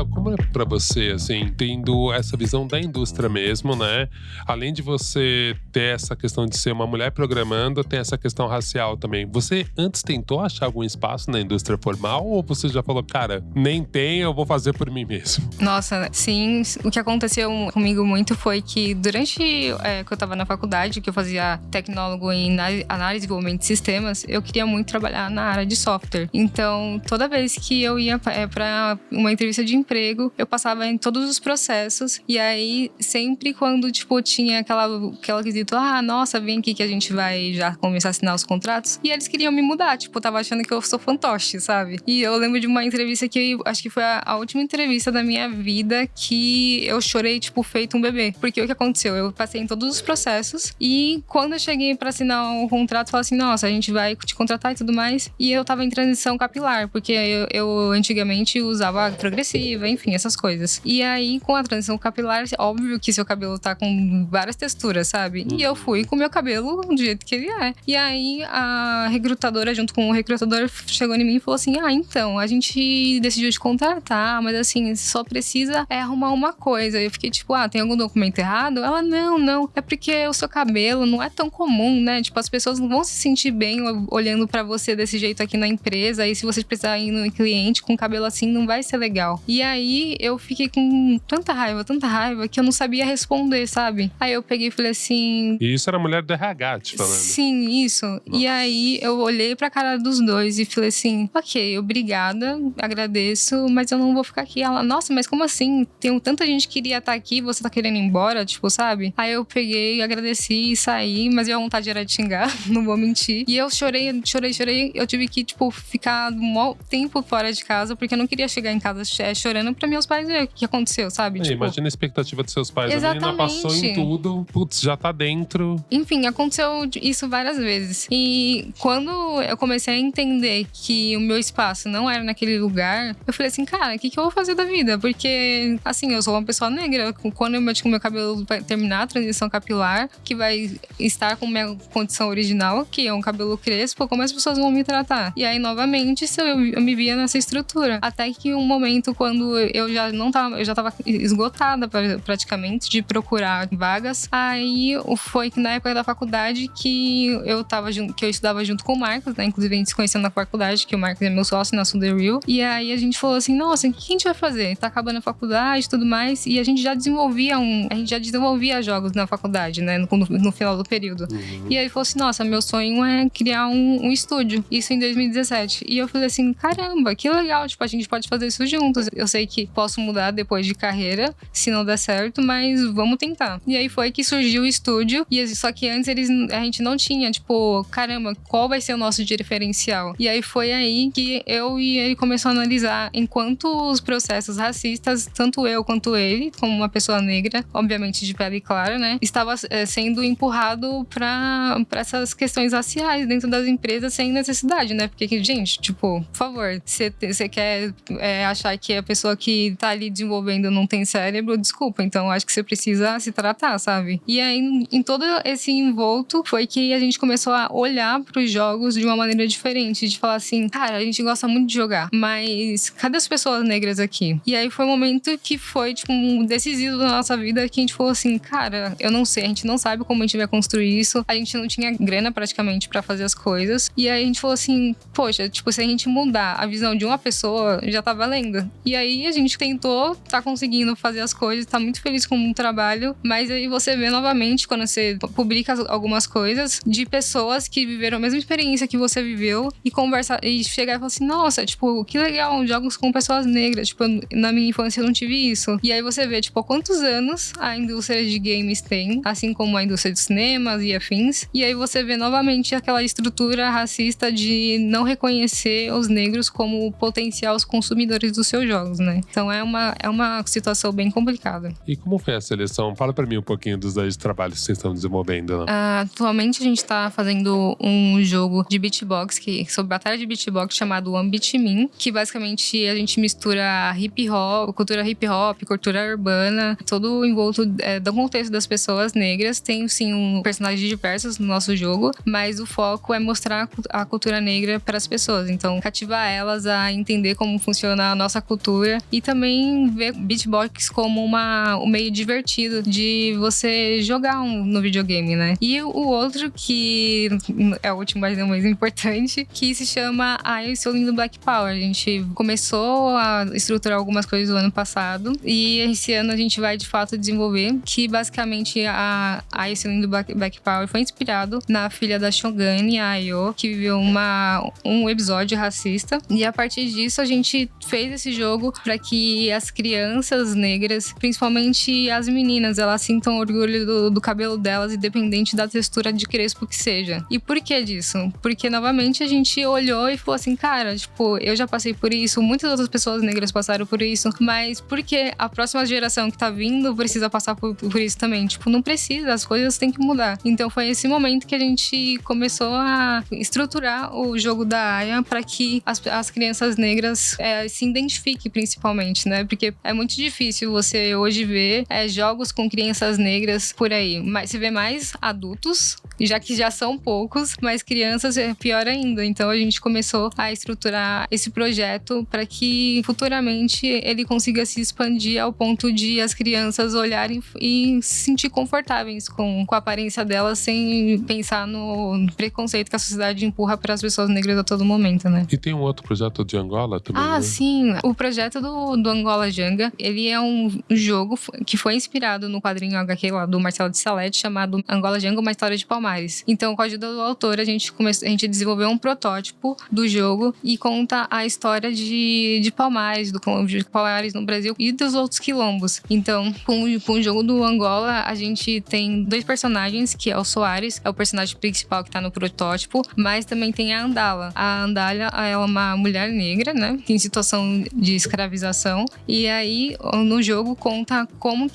Como é pra você, assim, tendo essa visão da indústria mesmo, né? Além de você ter essa questão de ser uma mulher programando, tem essa questão racial também. Você antes tentou achar algum espaço na indústria formal ou você já falou, cara, nem tem, eu vou fazer por mim mesmo? Nossa, sim. O que aconteceu comigo muito foi que durante que eu tava na faculdade, que eu fazia tecnólogo em análise e desenvolvimento de sistemas, eu queria muito trabalhar na área de software. Então, toda vez que eu ia pra uma entrevista de emprego, eu passava em todos os processos. E aí, sempre quando, tipo, tinha aquela quesito, nossa, vem aqui que a gente vai já começar a assinar os contratos. E eles queriam me mudar, tipo, tava achando que eu sou fantoche, sabe? E eu lembro de uma entrevista que acho que foi a última entrevista da minha vida que eu chorei, tipo, feito um bebê. Porque o que aconteceu? Eu passei em todos os processos e quando eu cheguei pra assinar um contrato, falei assim, nossa, a gente vai te contratar e tudo mais. E eu tava em transição capilar, porque eu antigamente usava progressiva criativa, enfim, essas coisas. E aí, com a transição capilar, óbvio que seu cabelo tá com várias texturas, sabe? E eu fui com o meu cabelo do jeito que ele é. E aí, a recrutadora, junto com o recrutador, chegou em mim e falou assim, então, a gente decidiu te contratar, mas assim, só precisa arrumar uma coisa. Eu fiquei tipo, tem algum documento errado? Ela, não, é porque o seu cabelo não é tão comum, né? Tipo, as pessoas não vão se sentir bem olhando pra você desse jeito aqui na empresa, e se você precisar ir no cliente com cabelo assim, não vai ser legal. E aí, eu fiquei com tanta raiva, que eu não sabia responder, sabe? Aí eu peguei e falei assim... E isso era a mulher do RH te falando. Sim, isso. Nossa. E aí, eu olhei pra cara dos dois e falei assim, ok, obrigada, agradeço, mas eu não vou ficar aqui. Ela, nossa, mas como assim? Tem tanta gente que queria estar aqui, você tá querendo ir embora, tipo, sabe? Aí eu peguei, agradeci e saí, mas a vontade era de xingar, não vou mentir. E eu chorei. Eu tive que, tipo, ficar um maior tempo fora de casa, porque eu não queria chegar em casa chorando pra meus pais ver o que aconteceu, sabe? Tipo, imagina a expectativa dos seus pais. Exatamente. A menina passou em tudo, putz, já tá dentro. Enfim, aconteceu isso várias vezes. E quando eu comecei a entender que o meu espaço não era naquele lugar, eu falei assim, cara, o que eu vou fazer da vida? Porque, assim, eu sou uma pessoa negra. Quando eu mexo com meu cabelo vai terminar a transição capilar, que vai estar com minha condição original, que é um cabelo crespo, como as pessoas vão me tratar? E aí, novamente, eu me via nessa estrutura. Até que um momento, quando eu já tava esgotada praticamente de procurar vagas, aí foi que na época da faculdade que eu estudava junto com o Marcos, né? Inclusive a gente se conheceu na faculdade, que o Marcos é meu sócio na Sunderreal. E aí a gente falou assim, nossa, o que a gente vai fazer? Tá acabando a faculdade e tudo mais. E a gente já desenvolvia jogos na faculdade, né? No final do período. E aí ele falou assim, nossa, meu sonho é criar um estúdio. Isso em 2017. E eu falei assim, caramba, que legal. Tipo, a gente pode fazer isso juntos. Eu sei que posso mudar depois de carreira, se não der certo, mas vamos tentar. E aí foi que surgiu o estúdio. E só que antes a gente não tinha, tipo, caramba, qual vai ser o nosso diferencial? E aí foi aí que eu e ele começou a analisar enquanto os processos racistas, tanto eu quanto ele, como uma pessoa negra, obviamente de pele clara, né, estava sendo empurrado pra essas questões raciais dentro das empresas sem necessidade, né? Porque, gente, tipo, por favor, você quer achar que a pessoa que tá ali desenvolvendo não tem cérebro, desculpa, então acho que você precisa se tratar, sabe? E aí, em todo esse envolto, foi que a gente começou a olhar pros jogos de uma maneira diferente, de falar assim, cara, a gente gosta muito de jogar, mas cadê as pessoas negras aqui? E aí foi um momento que foi, tipo, um decisivo da nossa vida, que a gente falou assim, cara, eu não sei, a gente não sabe como a gente vai construir isso, a gente não tinha grana praticamente pra fazer as coisas, e aí a gente falou assim, poxa, tipo, se a gente mudar a visão de uma pessoa, já tá valendo. E aí a gente tentou, tá conseguindo fazer as coisas, tá muito feliz com o trabalho, mas aí você vê novamente, quando você publica algumas coisas, de pessoas que viveram a mesma experiência que você viveu, e conversar, e chegar e falar assim, nossa, tipo, que legal, jogos com pessoas negras, tipo, na minha infância eu não tive isso. E aí você vê, tipo, há quantos anos a indústria de games tem, assim como a indústria de cinemas e afins, e aí você vê novamente aquela estrutura racista de não reconhecer os negros como potenciais consumidores dos seus jogos, né? Então é uma situação bem complicada. E como foi a seleção? Fala pra mim um pouquinho dos dois trabalhos que vocês estão desenvolvendo, né? Atualmente a gente tá fazendo um jogo de beatbox, sobre batalha de beatbox, chamado One Beat Me, que basicamente a gente mistura hip hop, cultura urbana, todo o envolto do contexto das pessoas negras. Tem sim personagens diversos no nosso jogo, mas o foco é mostrar a cultura negra para as pessoas, então cativar elas a entender como funciona a nossa cultura e também ver beatbox como um meio divertido de você jogar no videogame, né? E o outro, que é o último, mas não mais importante, que se chama I Still in the Black Power. A gente começou a estruturar algumas coisas no ano passado e esse ano a gente vai de fato desenvolver, que basicamente a I Still in the Black Power foi inspirado na filha da Shogun, a Ayo, que viveu um episódio racista, e a partir disso a gente fez esse jogo para que as crianças negras, principalmente as meninas, elas sintam orgulho do cabelo delas, independente da textura de crespo que seja. E por que disso? Porque novamente a gente olhou e falou assim, cara, tipo, eu já passei por isso, muitas outras pessoas negras passaram por isso, mas por que a próxima geração que tá vindo precisa passar por isso também? Tipo, não precisa, as coisas têm que mudar. Então foi esse momento que a gente começou a estruturar o jogo da Aya para que as crianças negras se identifiquem principalmente, né? Porque é muito difícil você hoje ver jogos com crianças negras por aí. Mas você vê mais adultos, já que já são poucos, mas crianças é pior ainda. Então a gente começou a estruturar esse projeto para que futuramente ele consiga se expandir ao ponto de as crianças olharem e se sentir confortáveis com a aparência delas, sem pensar no preconceito que a sociedade empurra para as pessoas negras a todo momento, né? E tem um outro projeto de Angola também, né? Sim. O projeto do Angola Janga, ele é um jogo que foi inspirado no quadrinho HQ lá do Marcelo de Salete, chamado Angola Janga, uma história de Palmares. Então, com a ajuda do autor, a gente desenvolveu um protótipo do jogo e conta a história de Palmares, de Palmares no Brasil e dos outros quilombos. Então, com o jogo do Angola, a gente tem 2 personagens, que é o Soares, é o personagem principal que tá no protótipo, mas também tem a Andala. A Andala, ela é uma mulher negra, né, em situação de escravização, e aí no jogo conta como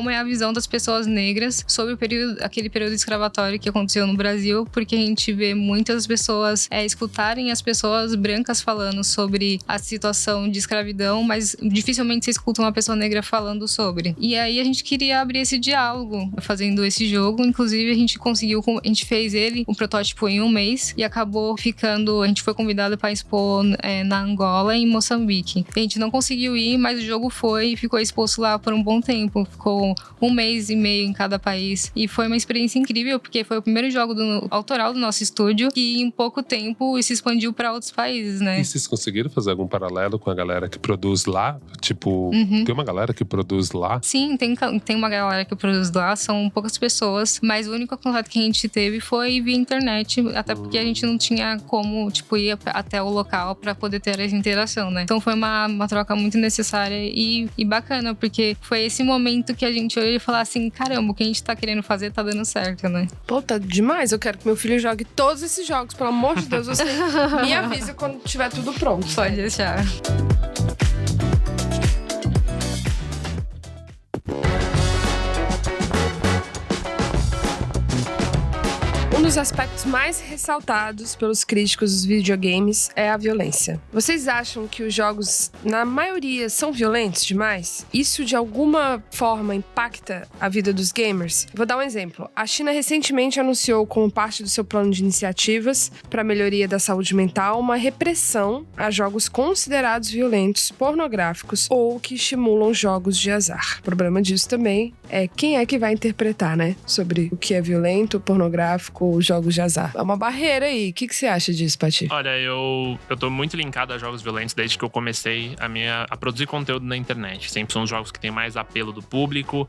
é a visão das pessoas negras sobre aquele período escravatório que aconteceu no Brasil, porque a gente vê muitas pessoas escutarem as pessoas brancas falando sobre a situação de escravidão, mas dificilmente se escuta uma pessoa negra falando sobre. E aí a gente queria abrir esse diálogo fazendo esse jogo. Inclusive a gente fez um protótipo em um mês e acabou a gente foi convidado para expor na Angola e em Moçambique. A gente não conseguiu ir, mas o jogo ficou exposto lá por um bom tempo. Ficou 1 mês e meio em cada país. E foi uma experiência incrível, porque foi o primeiro jogo autoral do nosso estúdio e em pouco tempo se expandiu para outros países, né? E vocês conseguiram fazer algum paralelo com a galera que produz lá? Tipo, tem uma galera que produz lá? Sim, tem uma galera que produz lá, são poucas pessoas, mas o único contato que a gente teve foi via internet, até porque a gente não tinha como, ir até o local para poder ter essa interação, né? Então foi uma troca muito necessária e bacana, porque foi esse momento que a gente olhou e falou assim, caramba, o que a gente tá querendo fazer tá dando certo, né? Pô, tá demais. Eu quero que meu filho jogue todos esses jogos. Pelo amor de Deus, você me avisa quando tiver tudo pronto. Pode deixar. Um dos aspectos mais ressaltados pelos críticos dos videogames é a violência. Vocês acham que os jogos, na maioria, são violentos demais? Isso, de alguma forma, impacta a vida dos gamers? Vou dar um exemplo. A China recentemente anunciou, como parte do seu plano de iniciativas para a melhoria da saúde mental, uma repressão a jogos considerados violentos, pornográficos ou que estimulam jogos de azar. O problema disso também é quem é que vai interpretar, né? Sobre o que é violento, pornográfico, jogos de azar. É uma barreira aí. O que você acha disso, Pati? Olha, eu tô muito linkado a jogos violentos desde que eu comecei a produzir conteúdo na internet. Sempre são os jogos que têm mais apelo do público.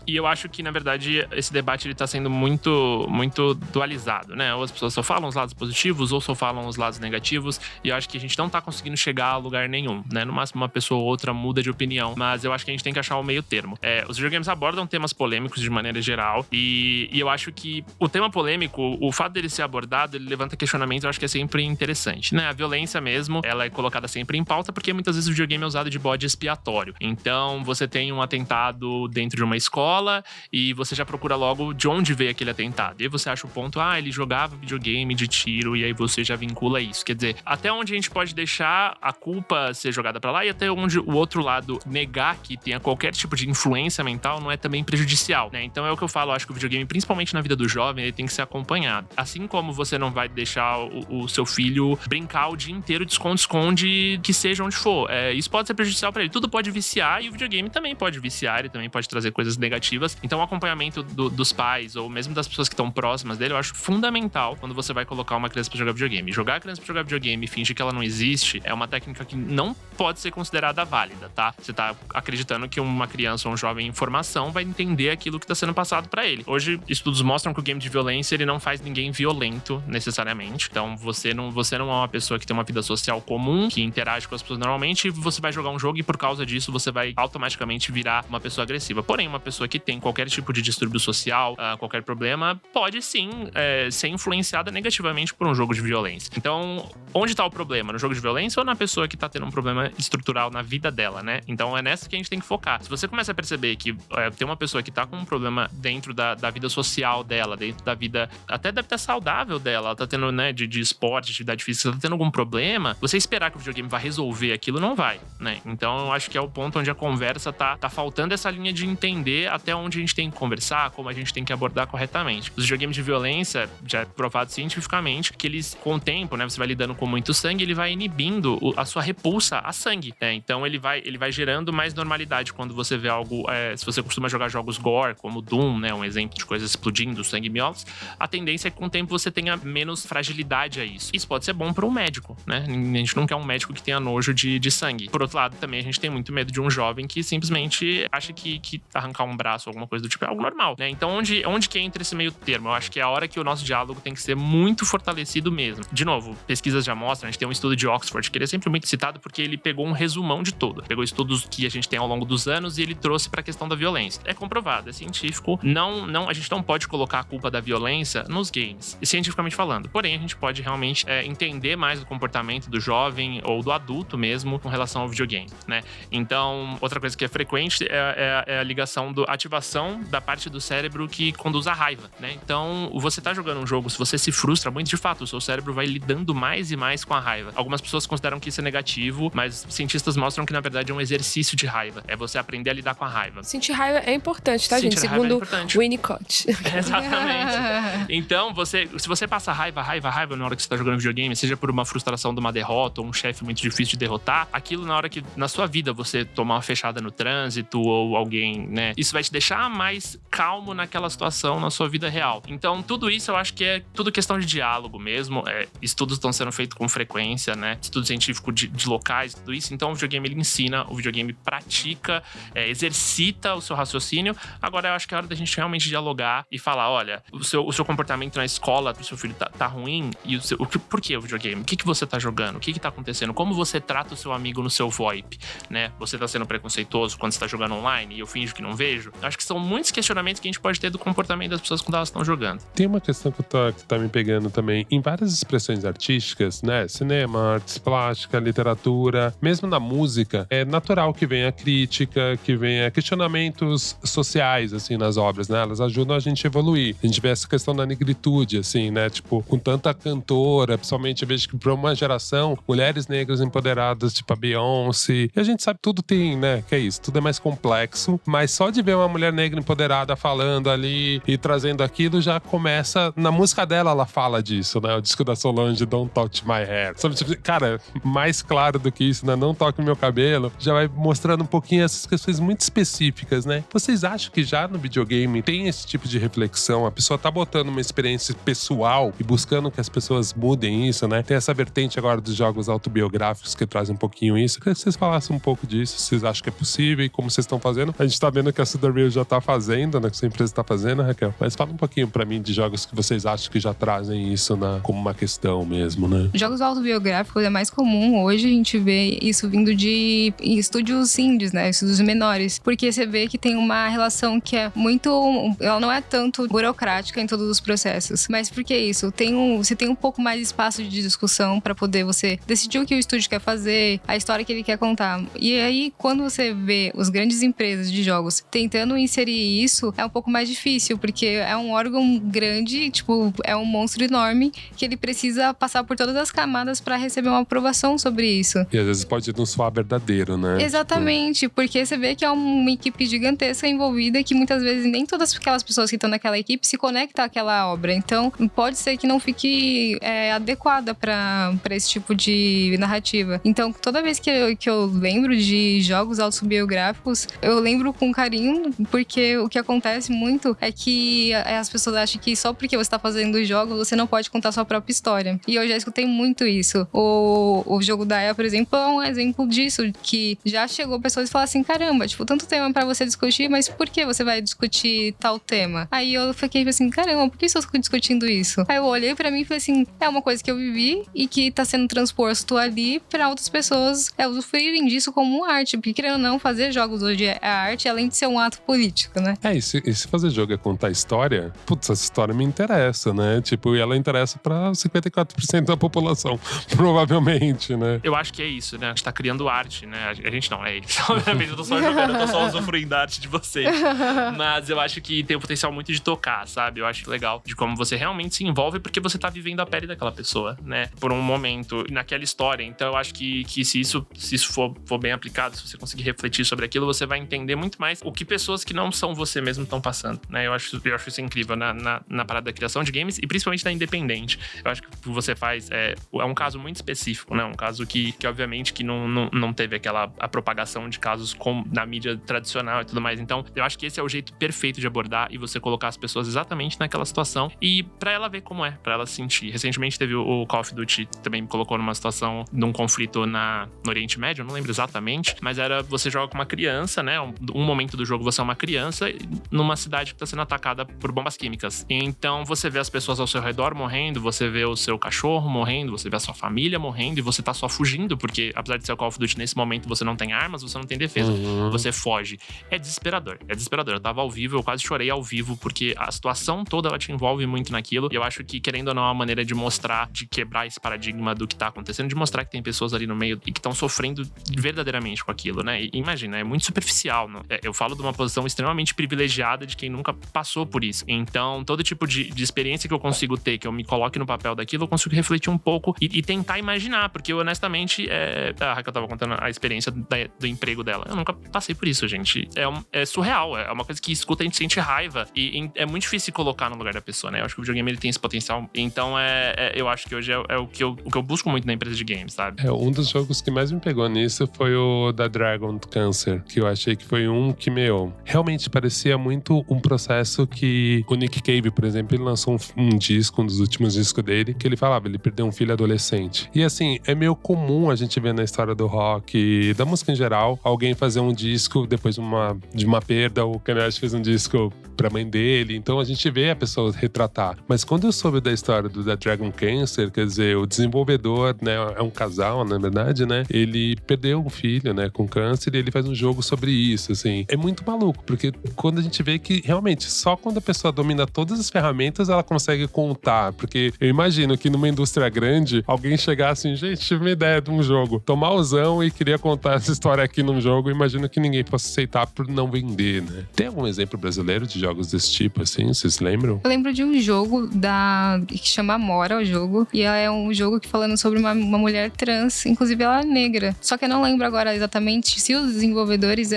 E eu acho que, na verdade, esse debate ele tá sendo muito, muito dualizado, né? Ou as pessoas só falam os lados positivos ou só falam os lados negativos. E eu acho que a gente não tá conseguindo chegar a lugar nenhum, né? No máximo, uma pessoa ou outra muda de opinião. Mas eu acho que a gente tem que achar o meio termo. Os videogames abordam temas polêmicos de maneira geral. E eu acho que o tema polêmico, o fato dele ser abordado, ele levanta questionamentos, eu acho que é sempre interessante, né? A violência mesmo, ela é colocada sempre em pauta, porque muitas vezes o videogame é usado de bode expiatório. Então, você tem um atentado dentro de uma escola e você já procura logo de onde veio aquele atentado. E aí você acha o ponto, ele jogava videogame de tiro, e aí você já vincula isso. Quer dizer, até onde a gente pode deixar a culpa ser jogada pra lá e até onde o outro lado negar que tenha qualquer tipo de influência mental não é também prejudicial, né? Então é o que eu falo, eu acho que o videogame, principalmente na vida do jovem, ele tem que ser acompanhado. Assim como você não vai deixar o seu filho brincar o dia inteiro de esconde-esconde, que seja onde for. Isso pode ser prejudicial pra ele. Tudo pode viciar e o videogame também pode viciar, ele também pode trazer coisas negativas. Então o acompanhamento dos pais ou mesmo das pessoas que estão próximas dele, eu acho fundamental quando você vai colocar uma criança pra jogar videogame. Jogar a criança pra jogar videogame e fingir que ela não existe é uma técnica que não pode ser considerada válida, tá? Você tá acreditando que uma criança ou um jovem em formação vai entender aquilo que tá sendo passado pra ele. Hoje, estudos mostram que o game de violência, ele não faz ninguém violento, necessariamente. Então, você não é uma pessoa que tem uma vida social comum, que interage com as pessoas normalmente, e você vai jogar um jogo e por causa disso, você vai automaticamente virar uma pessoa agressiva. Porém, uma pessoa que tem qualquer tipo de distúrbio social, qualquer problema, pode sim ser influenciada negativamente por um jogo de violência. Então, onde tá o problema? No jogo de violência ou na pessoa que tá tendo um problema problema estrutural na vida dela, né? Então é nessa que a gente tem que focar. Se você começa a perceber que tem uma pessoa que tá com um problema dentro da vida social dela, dentro da vida, até da vida saudável dela, ela tá tendo, né, de esporte, atividade física, tá tendo algum problema, você esperar que o videogame vai resolver aquilo, não vai, né? Então eu acho que é o ponto onde a conversa tá faltando essa linha de entender até onde a gente tem que conversar, como a gente tem que abordar corretamente. Os videogames de violência, já é provado cientificamente, que eles, com o tempo, né, você vai lidando com muito sangue, ele vai inibindo a sua repulsa a sangue, né? Então ele vai gerando mais normalidade quando você vê algo, se você costuma jogar jogos gore, como Doom, né, um exemplo de coisas explodindo, sangue miolos, a tendência é que com o tempo você tenha menos fragilidade a isso. Isso pode ser bom para um médico, né? A gente não quer um médico que tenha nojo de sangue. Por outro lado, também a gente tem muito medo de um jovem que simplesmente acha que arrancar um braço ou alguma coisa do tipo é algo normal, né? Então onde que entra esse meio termo? Eu acho que é a hora que o nosso diálogo tem que ser muito fortalecido mesmo. De novo, pesquisas já mostram, a gente tem um estudo de Oxford que ele é sempre muito citado porque ele pegou um resumão de tudo. Pegou estudos que a gente tem ao longo dos anos e ele trouxe para a questão da violência. É comprovado, é científico. A gente não pode colocar a culpa da violência nos games, cientificamente falando. Porém, a gente pode realmente entender mais o comportamento do jovem ou do adulto mesmo com relação ao videogame, né? Então, outra coisa que é frequente é a ligação da ativação da parte do cérebro que conduz à raiva, né? Então, você tá jogando um jogo, se você se frustra muito, de fato, o seu cérebro vai lidando mais e mais com a raiva. Algumas pessoas consideram que isso é negativo, mas cientistas mostram que, na verdade, é um exercício de raiva. É você aprender a lidar com a raiva. Sentir raiva é importante, tá, gente? Segundo Winnicott. Exatamente. Então, se você passa raiva na hora que você tá jogando videogame, seja por uma frustração de uma derrota ou um chefe muito difícil de derrotar, aquilo na hora que, na sua vida, você tomar uma fechada no trânsito ou alguém, né? Isso vai te deixar mais calmo naquela situação, na sua vida real. Então, tudo isso eu acho que é tudo questão de diálogo mesmo. Estudos estão sendo feitos com frequência, né? Estudo científico de locais, tudo isso. Então, o videogame, ele ensina, o videogame pratica, exercita o seu raciocínio. Agora, eu acho que é hora da gente realmente dialogar e falar, olha, o seu comportamento na escola do seu filho tá ruim, e por que o videogame? O que você tá jogando? O que tá acontecendo? Como você trata o seu amigo no seu VoIP, né? Você tá sendo preconceituoso quando você tá jogando online e eu finjo que não vejo? Acho que são muitos questionamentos que a gente pode ter do comportamento das pessoas quando elas estão jogando. Tem uma questão que tá me pegando também. Em várias expressões artísticas, né? Cinema, artes plástica, literatura, mesmo na música, é natural que venha crítica, que venha questionamentos sociais, assim, nas obras, né? Elas ajudam a gente a evoluir. A gente vê essa questão da negritude, assim, né? Tipo, com tanta cantora, principalmente eu vejo que pra uma geração, mulheres negras empoderadas, tipo a Beyoncé. E a gente sabe, tudo tem, né? Que é isso, tudo é mais complexo. Mas só de ver uma mulher negra empoderada falando ali e trazendo aquilo, já começa... Na música dela, ela fala disso, né? O disco da Solange, Don't Touch My Hair. Sabe, tipo, cara, mais claro do que isso, né? Não toque meu cabelo. Já vai mostrando um pouquinho essas questões muito específicas, né? Vocês acham que já no videogame tem esse tipo de reflexão? A pessoa tá botando uma experiência pessoal e buscando que as pessoas mudem isso, né? Tem essa vertente agora dos jogos autobiográficos que trazem um pouquinho isso. Eu queria que vocês falassem um pouco disso. Vocês acham que é possível e como vocês estão fazendo? A gente tá vendo que a Cedar Real já tá fazendo, né? Que a sua empresa tá fazendo, Raquel. Mas fala um pouquinho pra mim de jogos que vocês acham que já trazem isso como uma questão mesmo, né? Jogos autobiográficos é mais comum hoje a gente vê isso vindo de estúdios indies, né? Estúdios menores. Porque você vê que tem uma relação que é muito... Ela não é tanto burocrática em todos os processos. Mas por que isso? Você tem um pouco mais de espaço de discussão pra poder você decidir o que o estúdio quer fazer, a história que ele quer contar. E aí, quando você vê as grandes empresas de jogos tentando inserir isso, é um pouco mais difícil, porque é um órgão grande, tipo, é um monstro enorme que ele precisa passar por todas as camadas pra receber uma aprovação sobre isso. E às vezes pode não soar verdadeiro, né? Exatamente, porque você vê que é uma equipe gigantesca envolvida que muitas vezes nem todas aquelas pessoas que estão naquela equipe se conectam àquela obra. Então, pode ser que não fique adequada pra esse tipo de narrativa. Então, toda vez que eu lembro de jogos autobiográficos, eu lembro com carinho, porque o que acontece muito é que as pessoas acham que só porque você tá fazendo jogos, você não pode contar sua própria história. E eu já escutei muito isso. O jogo da EA, por exemplo, é um exemplo disso, que já chegou pessoas e falaram assim, caramba, tipo, tanto tema pra você discutir, mas por que você vai discutir tal tema? Aí eu fiquei assim, caramba, por que eu estou discutindo isso? Aí eu olhei pra mim e falei assim, é uma coisa que eu vivi e que tá sendo transposto ali pra outras pessoas usufruírem disso como arte, porque querendo ou não, fazer jogos hoje é arte, além de ser um ato político, né? E se fazer jogo é contar história, putz, essa história me interessa, né? Tipo, e ela interessa pra 54% da população, provavelmente, né? Eu acho que é isso. né? A gente tá criando arte, né? A gente não, é eles. Obviamente, eu tô só jogando, eu tô só usufruindo da arte de vocês. Mas eu acho que tem o potencial muito de tocar, sabe? Eu acho legal de como você realmente se envolve porque você tá vivendo a pele daquela pessoa, né? Por um momento, naquela história. Então eu acho que se isso for bem aplicado, se você conseguir refletir sobre aquilo, você vai entender muito mais o que pessoas que não são você mesmo estão passando, né? Eu acho isso incrível na parada da criação de games e principalmente da independente. Eu acho que o que você faz é um caso muito específico, né? Um caso que obviamente que não teve a propagação de casos na mídia tradicional e tudo mais. Então, eu acho que esse é o jeito perfeito de abordar e você colocar as pessoas exatamente naquela situação e pra ela ver como é, pra ela sentir. Recentemente teve o Call of Duty, também me colocou numa situação, num conflito no Oriente Médio, eu não lembro exatamente, mas você joga com uma criança, né? Um momento do jogo você é uma criança numa cidade que tá sendo atacada por bombas químicas. Então, você vê as pessoas ao seu redor morrendo, você vê o seu cachorro morrendo, você vê a sua família morrendo e você tá só fugindo, porque apesar de ser o Call of Duty, nesse momento você não tem armas, você não tem defesa, você foge. É desesperador. Eu tava ao vivo, eu quase chorei ao vivo, porque a situação toda, ela te envolve muito naquilo, e eu acho que, querendo ou não, é uma maneira de mostrar, de quebrar esse paradigma do que tá acontecendo, de mostrar que tem pessoas ali no meio e que estão sofrendo verdadeiramente com aquilo, né? E imagina, é muito superficial, né? Eu falo de uma posição extremamente privilegiada de quem nunca passou por isso. Então, todo tipo de experiência que eu consigo ter, que eu me coloque no papel daquilo, eu consigo refletir um pouco e tentar imaginar, porque honestamente, a Raquel tava contando a experiência do emprego dela. Eu nunca passei por isso, gente. É surreal, é uma coisa que escuta, a gente sente raiva e é muito difícil se colocar no lugar da pessoa, né? Eu acho que o videogame, ele tem esse potencial. Então, eu acho que hoje é o que eu busco muito na empresa de games, sabe? Um dos jogos que mais me pegou nisso foi o da Dragon Cancer, que eu achei que foi que, realmente parecia muito um processo que o Nick Cave, por exemplo, ele lançou um disco, um dos últimos discos dele, que ele falava, ele perdeu um filho adolescente. E assim, é meio comum a gente ver na história do rock e da música em geral, alguém fazer um disco depois de uma perda. O Kanye West fez um disco pra mãe dele, então a gente vê a pessoa retratar. Mas quando eu soube da história da Dragon Cancer, quer dizer, o desenvolvedor, né, é um casal, na verdade, né, ele perdeu um filho, né, com câncer, e ele faz um jogo sobre isso, assim. É muito maluco, porque quando a gente vê que realmente só quando a pessoa domina todas as ferramentas, ela consegue contar, porque eu imagino que numa indústria grande, alguém chegar assim, gente, tive uma ideia de um jogo, tô malzão e queria contar essa história aqui num jogo, eu imagino que ninguém possa aceitar por não vender, né. Tem algum exemplo brasileiro de jogos desse tipo, assim? Vocês lembram? Eu lembro de um jogo que chama Amora, o jogo. E é um jogo que falando sobre uma mulher trans, inclusive ela é negra. Só que eu não lembro agora exatamente se os desenvolvedores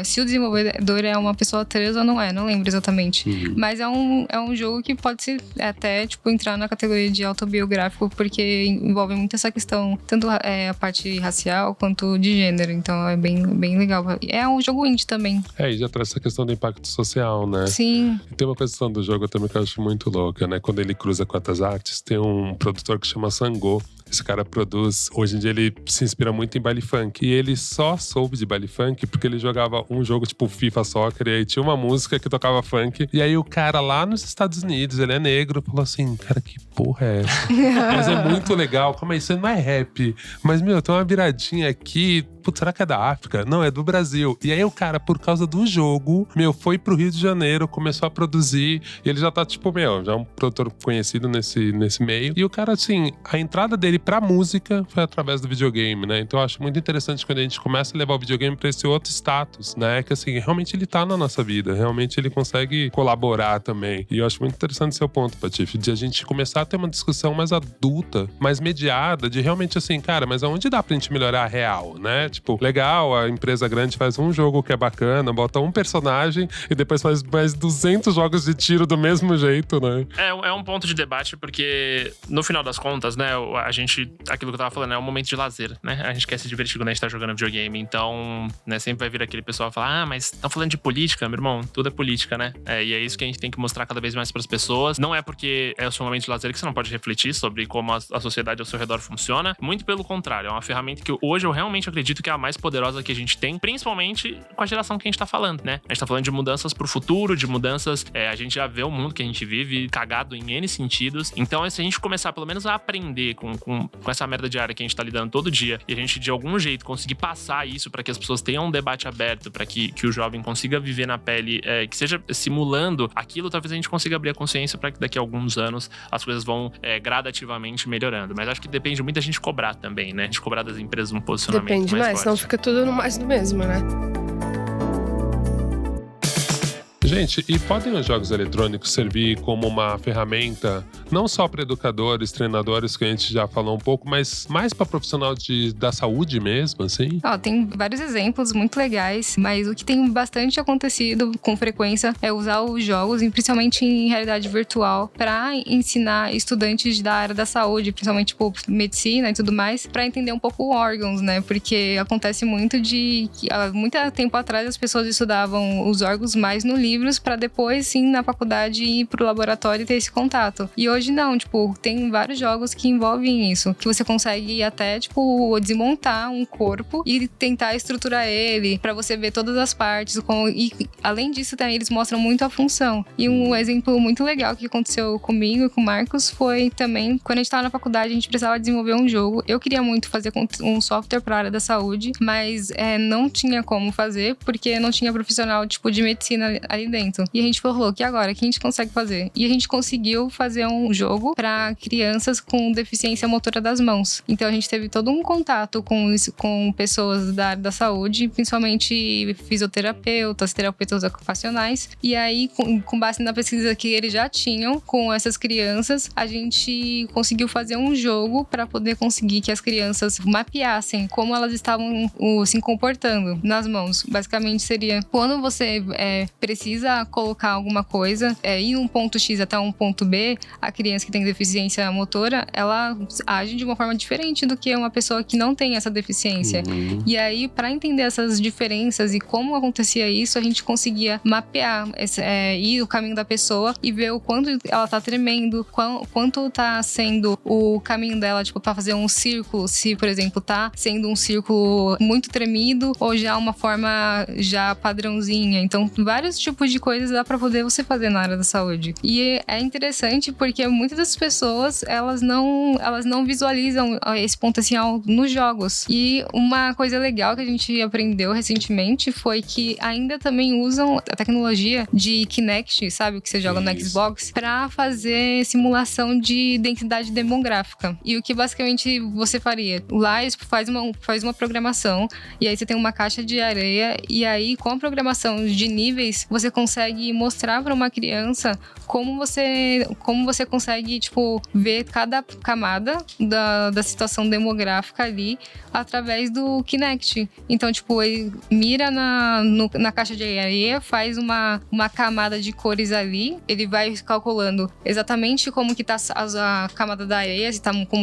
se o desenvolvedor é uma pessoa trans ou não é. Não lembro exatamente. Mas é um jogo que pode ser até, tipo, entrar na categoria de autobiográfico, porque envolve muito essa questão, tanto a parte racial quanto de gênero. Então é bem legal. É um jogo indie também. E já traz essa questão do impacto social, né? Sim. E tem uma questão do jogo também que eu acho muito louca, né? Quando ele cruza com outras artes, tem um produtor que chama Sangô. Esse cara produz, hoje em dia ele se inspira muito em baile funk. E ele só soube de baile funk porque ele jogava um jogo tipo FIFA Soccer, e aí tinha uma música que tocava funk. E aí o cara lá nos Estados Unidos, ele é negro, falou assim, cara, que porra é essa? Mas é muito legal, calma aí, isso não é rap. Mas, tem uma viradinha aqui, putz, será que é da África? Não, é do Brasil. E aí o cara, por causa do jogo, foi pro Rio de Janeiro, começou a produzir, e ele já tá, tipo, já é um produtor conhecido nesse meio. E o cara, assim, a entrada dele pra música foi através do videogame, né? Então eu acho muito interessante quando a gente começa a levar o videogame pra esse outro status, né? Que assim, realmente ele tá na nossa vida, realmente ele consegue colaborar também. E eu acho muito interessante seu ponto, Patife, de a gente começar a ter uma discussão mais adulta, mais mediada, de realmente assim, cara, mas aonde dá pra gente melhorar a real, né? Tipo, legal, a empresa grande faz um jogo que é bacana, bota um personagem e depois faz mais 200 jogos de tiro do mesmo jeito, né? É um ponto de debate, porque no final das contas, né, aquilo que eu tava falando, é um momento de lazer, né? A gente quer se divertir quando a gente tá jogando videogame, então, né, sempre vai vir aquele pessoal falar, mas estão falando de política, meu irmão, tudo é política, né? E é isso que a gente tem que mostrar cada vez mais pras pessoas. Não é porque é o seu momento de lazer que você não pode refletir sobre como a sociedade ao seu redor funciona, muito pelo contrário, é uma ferramenta que hoje eu realmente acredito acredito que é a mais poderosa que a gente tem, principalmente com a geração que a gente tá falando, né? A gente tá falando de mudanças pro futuro, de mudanças... a gente já vê o mundo que a gente vive cagado em N sentidos. Então, se a gente começar pelo menos a aprender com essa merda diária que a gente tá lidando todo dia, e a gente de algum jeito conseguir passar isso pra que as pessoas tenham um debate aberto, pra que o jovem consiga viver na pele, que seja simulando aquilo, talvez a gente consiga abrir a consciência pra que daqui a alguns anos as coisas vão gradativamente melhorando. Mas acho que depende muito da gente cobrar também, né? A gente cobrar das empresas um posicionamento Depende mais, senão fica tudo no mais do mesmo, né? Gente, e podem os jogos eletrônicos servir como uma ferramenta não só para educadores, treinadores, que a gente já falou um pouco, mas mais para profissional da saúde mesmo, assim? Tem vários exemplos muito legais, mas o que tem bastante acontecido com frequência é usar os jogos, principalmente em realidade virtual, para ensinar estudantes da área da saúde, principalmente tipo medicina e tudo mais, para entender um pouco órgãos, né? Porque acontece muito muito tempo atrás as pessoas estudavam os órgãos mais no livro, para depois, sim, na faculdade ir pro laboratório e ter esse contato. E hoje não, tipo, tem vários jogos que envolvem isso, que você consegue até, tipo, desmontar um corpo e tentar estruturar ele para você ver todas as partes. E além disso, também eles mostram muito a função. E um exemplo muito legal que aconteceu comigo e com o Marcos foi também, quando a gente tava na faculdade, a gente precisava desenvolver um jogo. Eu queria muito fazer um software para a área da saúde, mas não tinha como fazer, porque não tinha profissional, tipo, de medicina ali dentro. E a gente falou que agora, o que a gente consegue fazer? E a gente conseguiu fazer um jogo para crianças com deficiência motora das mãos. Então a gente teve todo um contato com pessoas da área da saúde, principalmente fisioterapeutas, terapeutas ocupacionais. E aí, com base na pesquisa que eles já tinham com essas crianças, a gente conseguiu fazer um jogo para poder conseguir que as crianças mapeassem como elas estavam se comportando nas mãos. Basicamente seria, quando você precisa colocar alguma coisa em um ponto X até um ponto B, a criança que tem deficiência motora, ela age de uma forma diferente do que uma pessoa que não tem essa deficiência. E aí, para entender essas diferenças e como acontecia isso, a gente conseguia mapear ir o caminho da pessoa e ver o quanto ela tá tremendo, quanto tá sendo o caminho dela, tipo, para fazer um círculo, se, por exemplo, tá sendo um círculo muito tremido ou já uma forma já padrãozinha. Então, vários tipos de coisas dá pra poder você fazer na área da saúde. E é interessante porque muitas das pessoas, elas não visualizam esse potencial nos jogos. E uma coisa legal que a gente aprendeu recentemente foi que ainda também usam a tecnologia de Kinect, sabe, o que você joga no Xbox, pra fazer simulação de densidade demográfica. E o que basicamente você faria? Lá faz uma programação, e aí você tem uma caixa de areia, e aí com a programação de níveis, você consegue mostrar para uma criança como você consegue, tipo, ver cada camada da situação demográfica ali através do Kinect. Então, tipo, ele mira na caixa de areia, faz uma camada de cores ali, ele vai calculando exatamente como que tá a camada da areia, se tá com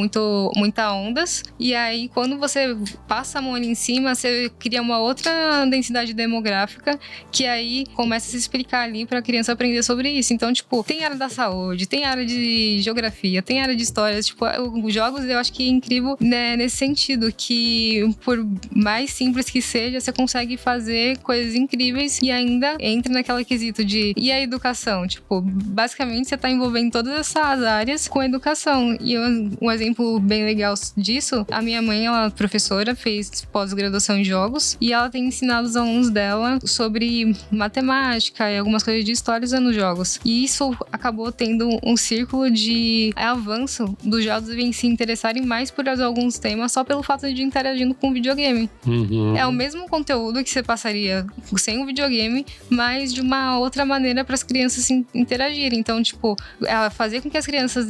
muita ondas, e aí quando você passa a mão ali em cima, você cria uma outra densidade demográfica, que aí começa a se explicar ali pra criança aprender sobre isso. Então, tipo, tem área da saúde, tem área de geografia, tem área de história, tipo, os jogos eu acho que é incrível, né, nesse sentido, que por mais simples que seja, você consegue fazer coisas incríveis e ainda entra naquela quesito de e a educação, tipo, basicamente você tá envolvendo todas essas áreas com educação. E um exemplo bem legal disso, a minha mãe, ela é professora, fez pós-graduação em jogos e ela tem ensinado os alunos dela sobre matemática e algumas coisas de história usando jogos. E isso acabou tendo um círculo de avanço dos jogos em se interessarem mais por alguns temas só pelo fato de interagindo com o videogame. É o mesmo conteúdo que você passaria sem o videogame, mas de uma outra maneira para as crianças se interagirem. Então, tipo, fazer com que as crianças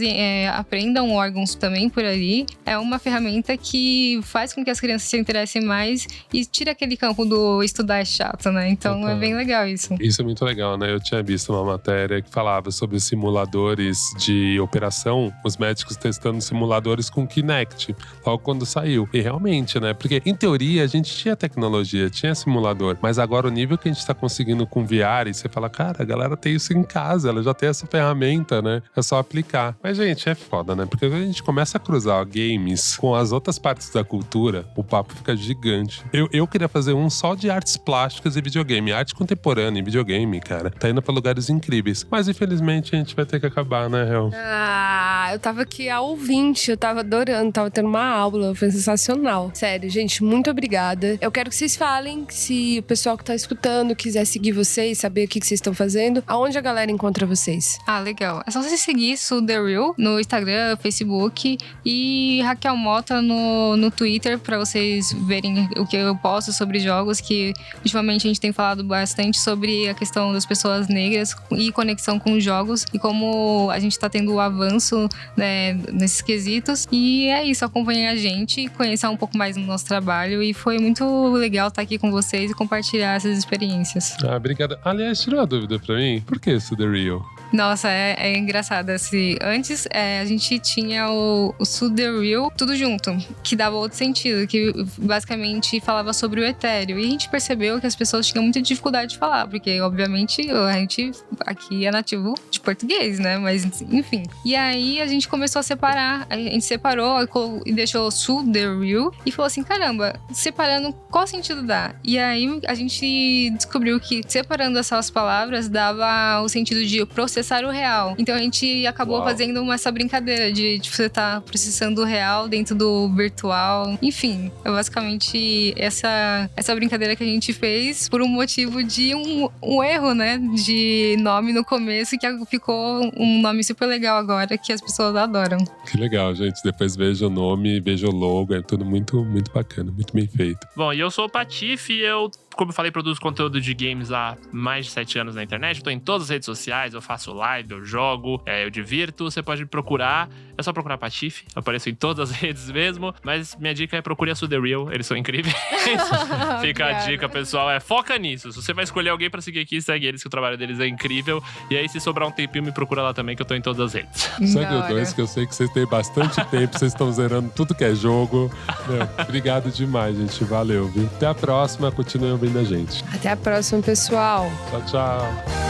aprendam órgãos também por ali é uma ferramenta que faz com que as crianças se interessem mais e tira aquele campo do estudar é chato, né? Então é bem legal isso. Isso Isso é muito legal, né? Eu tinha visto uma matéria que falava sobre simuladores de operação, os médicos testando simuladores com Kinect, logo quando saiu. E realmente, né? Porque, em teoria, a gente tinha tecnologia, tinha simulador, mas agora o nível que a gente tá conseguindo com VR, e você fala, cara, a galera tem isso em casa, ela já tem essa ferramenta, né? É só aplicar. Mas, gente, é foda, né? Porque quando a gente começa a cruzar games com as outras partes da cultura, o papo fica gigante. Eu queria fazer um só de artes plásticas e videogame. Arte contemporânea e videogame, cara, tá indo pra lugares incríveis. Mas, infelizmente, a gente vai ter que acabar, né, Hel? Eu tava aqui a ouvinte, eu tava adorando, tava tendo uma aula, foi sensacional. Sério, gente, muito obrigada. Eu quero que vocês falem, se o pessoal que tá escutando quiser seguir vocês, saber o que vocês estão fazendo, aonde a galera encontra vocês? Legal. É só você seguir Su The Real no Instagram, Facebook e Raquel Mota no Twitter pra vocês verem o que eu posto sobre jogos, que ultimamente a gente tem falado bastante sobre a questão das pessoas negras e conexão com os jogos e como a gente tá tendo o avanço, né, nesses quesitos. E é isso, acompanhem a gente, conhecer um pouco mais do nosso trabalho e foi muito legal estar aqui com vocês e compartilhar essas experiências. Obrigado. Aliás, tirou uma dúvida pra mim. Por que isso The Real? Nossa, é engraçado. Antes, a gente tinha o Su The Real tudo junto, que dava outro sentido, que basicamente falava sobre o etéreo. E a gente percebeu que as pessoas tinham muita dificuldade de falar, porque, obviamente, a gente aqui é nativo de português, né? Mas, enfim. E aí, a gente começou a separar. A gente separou e deixou Su The Real e falou assim, caramba, separando, qual sentido dá? E aí, a gente descobriu que separando essas palavras dava o sentido de processar o real. Então a gente acabou fazendo essa brincadeira de você estar processando o real dentro do virtual. Enfim, é basicamente essa brincadeira que a gente fez por um motivo de um erro, né? De nome no começo, que ficou um nome super legal agora, que as pessoas adoram. Que legal, gente. Depois veja o nome, veja o logo. É tudo muito, muito bacana, muito bem feito. Bom, e eu sou o Patife e eu, como eu falei, produzo conteúdo de games há mais de 7 anos na internet. Eu tô em todas as redes sociais, eu faço live, eu jogo, eu divirto. Você pode me procurar, é só procurar Patife. Eu apareço em todas as redes mesmo. Mas minha dica é procure a Su The Real, eles são incríveis. Fica a dica, pessoal. Foca nisso. Se você vai escolher alguém pra seguir aqui, segue eles, que o trabalho deles é incrível. E aí, se sobrar um tempinho, me procura lá também, que eu tô em todas as redes. Segue o 2, que eu sei que vocês têm bastante tempo, vocês estão zerando tudo que é jogo. Obrigado demais, gente. Valeu, viu? Até a próxima, continuem ouvindo a gente. Até a próxima, pessoal. Tchau, tchau.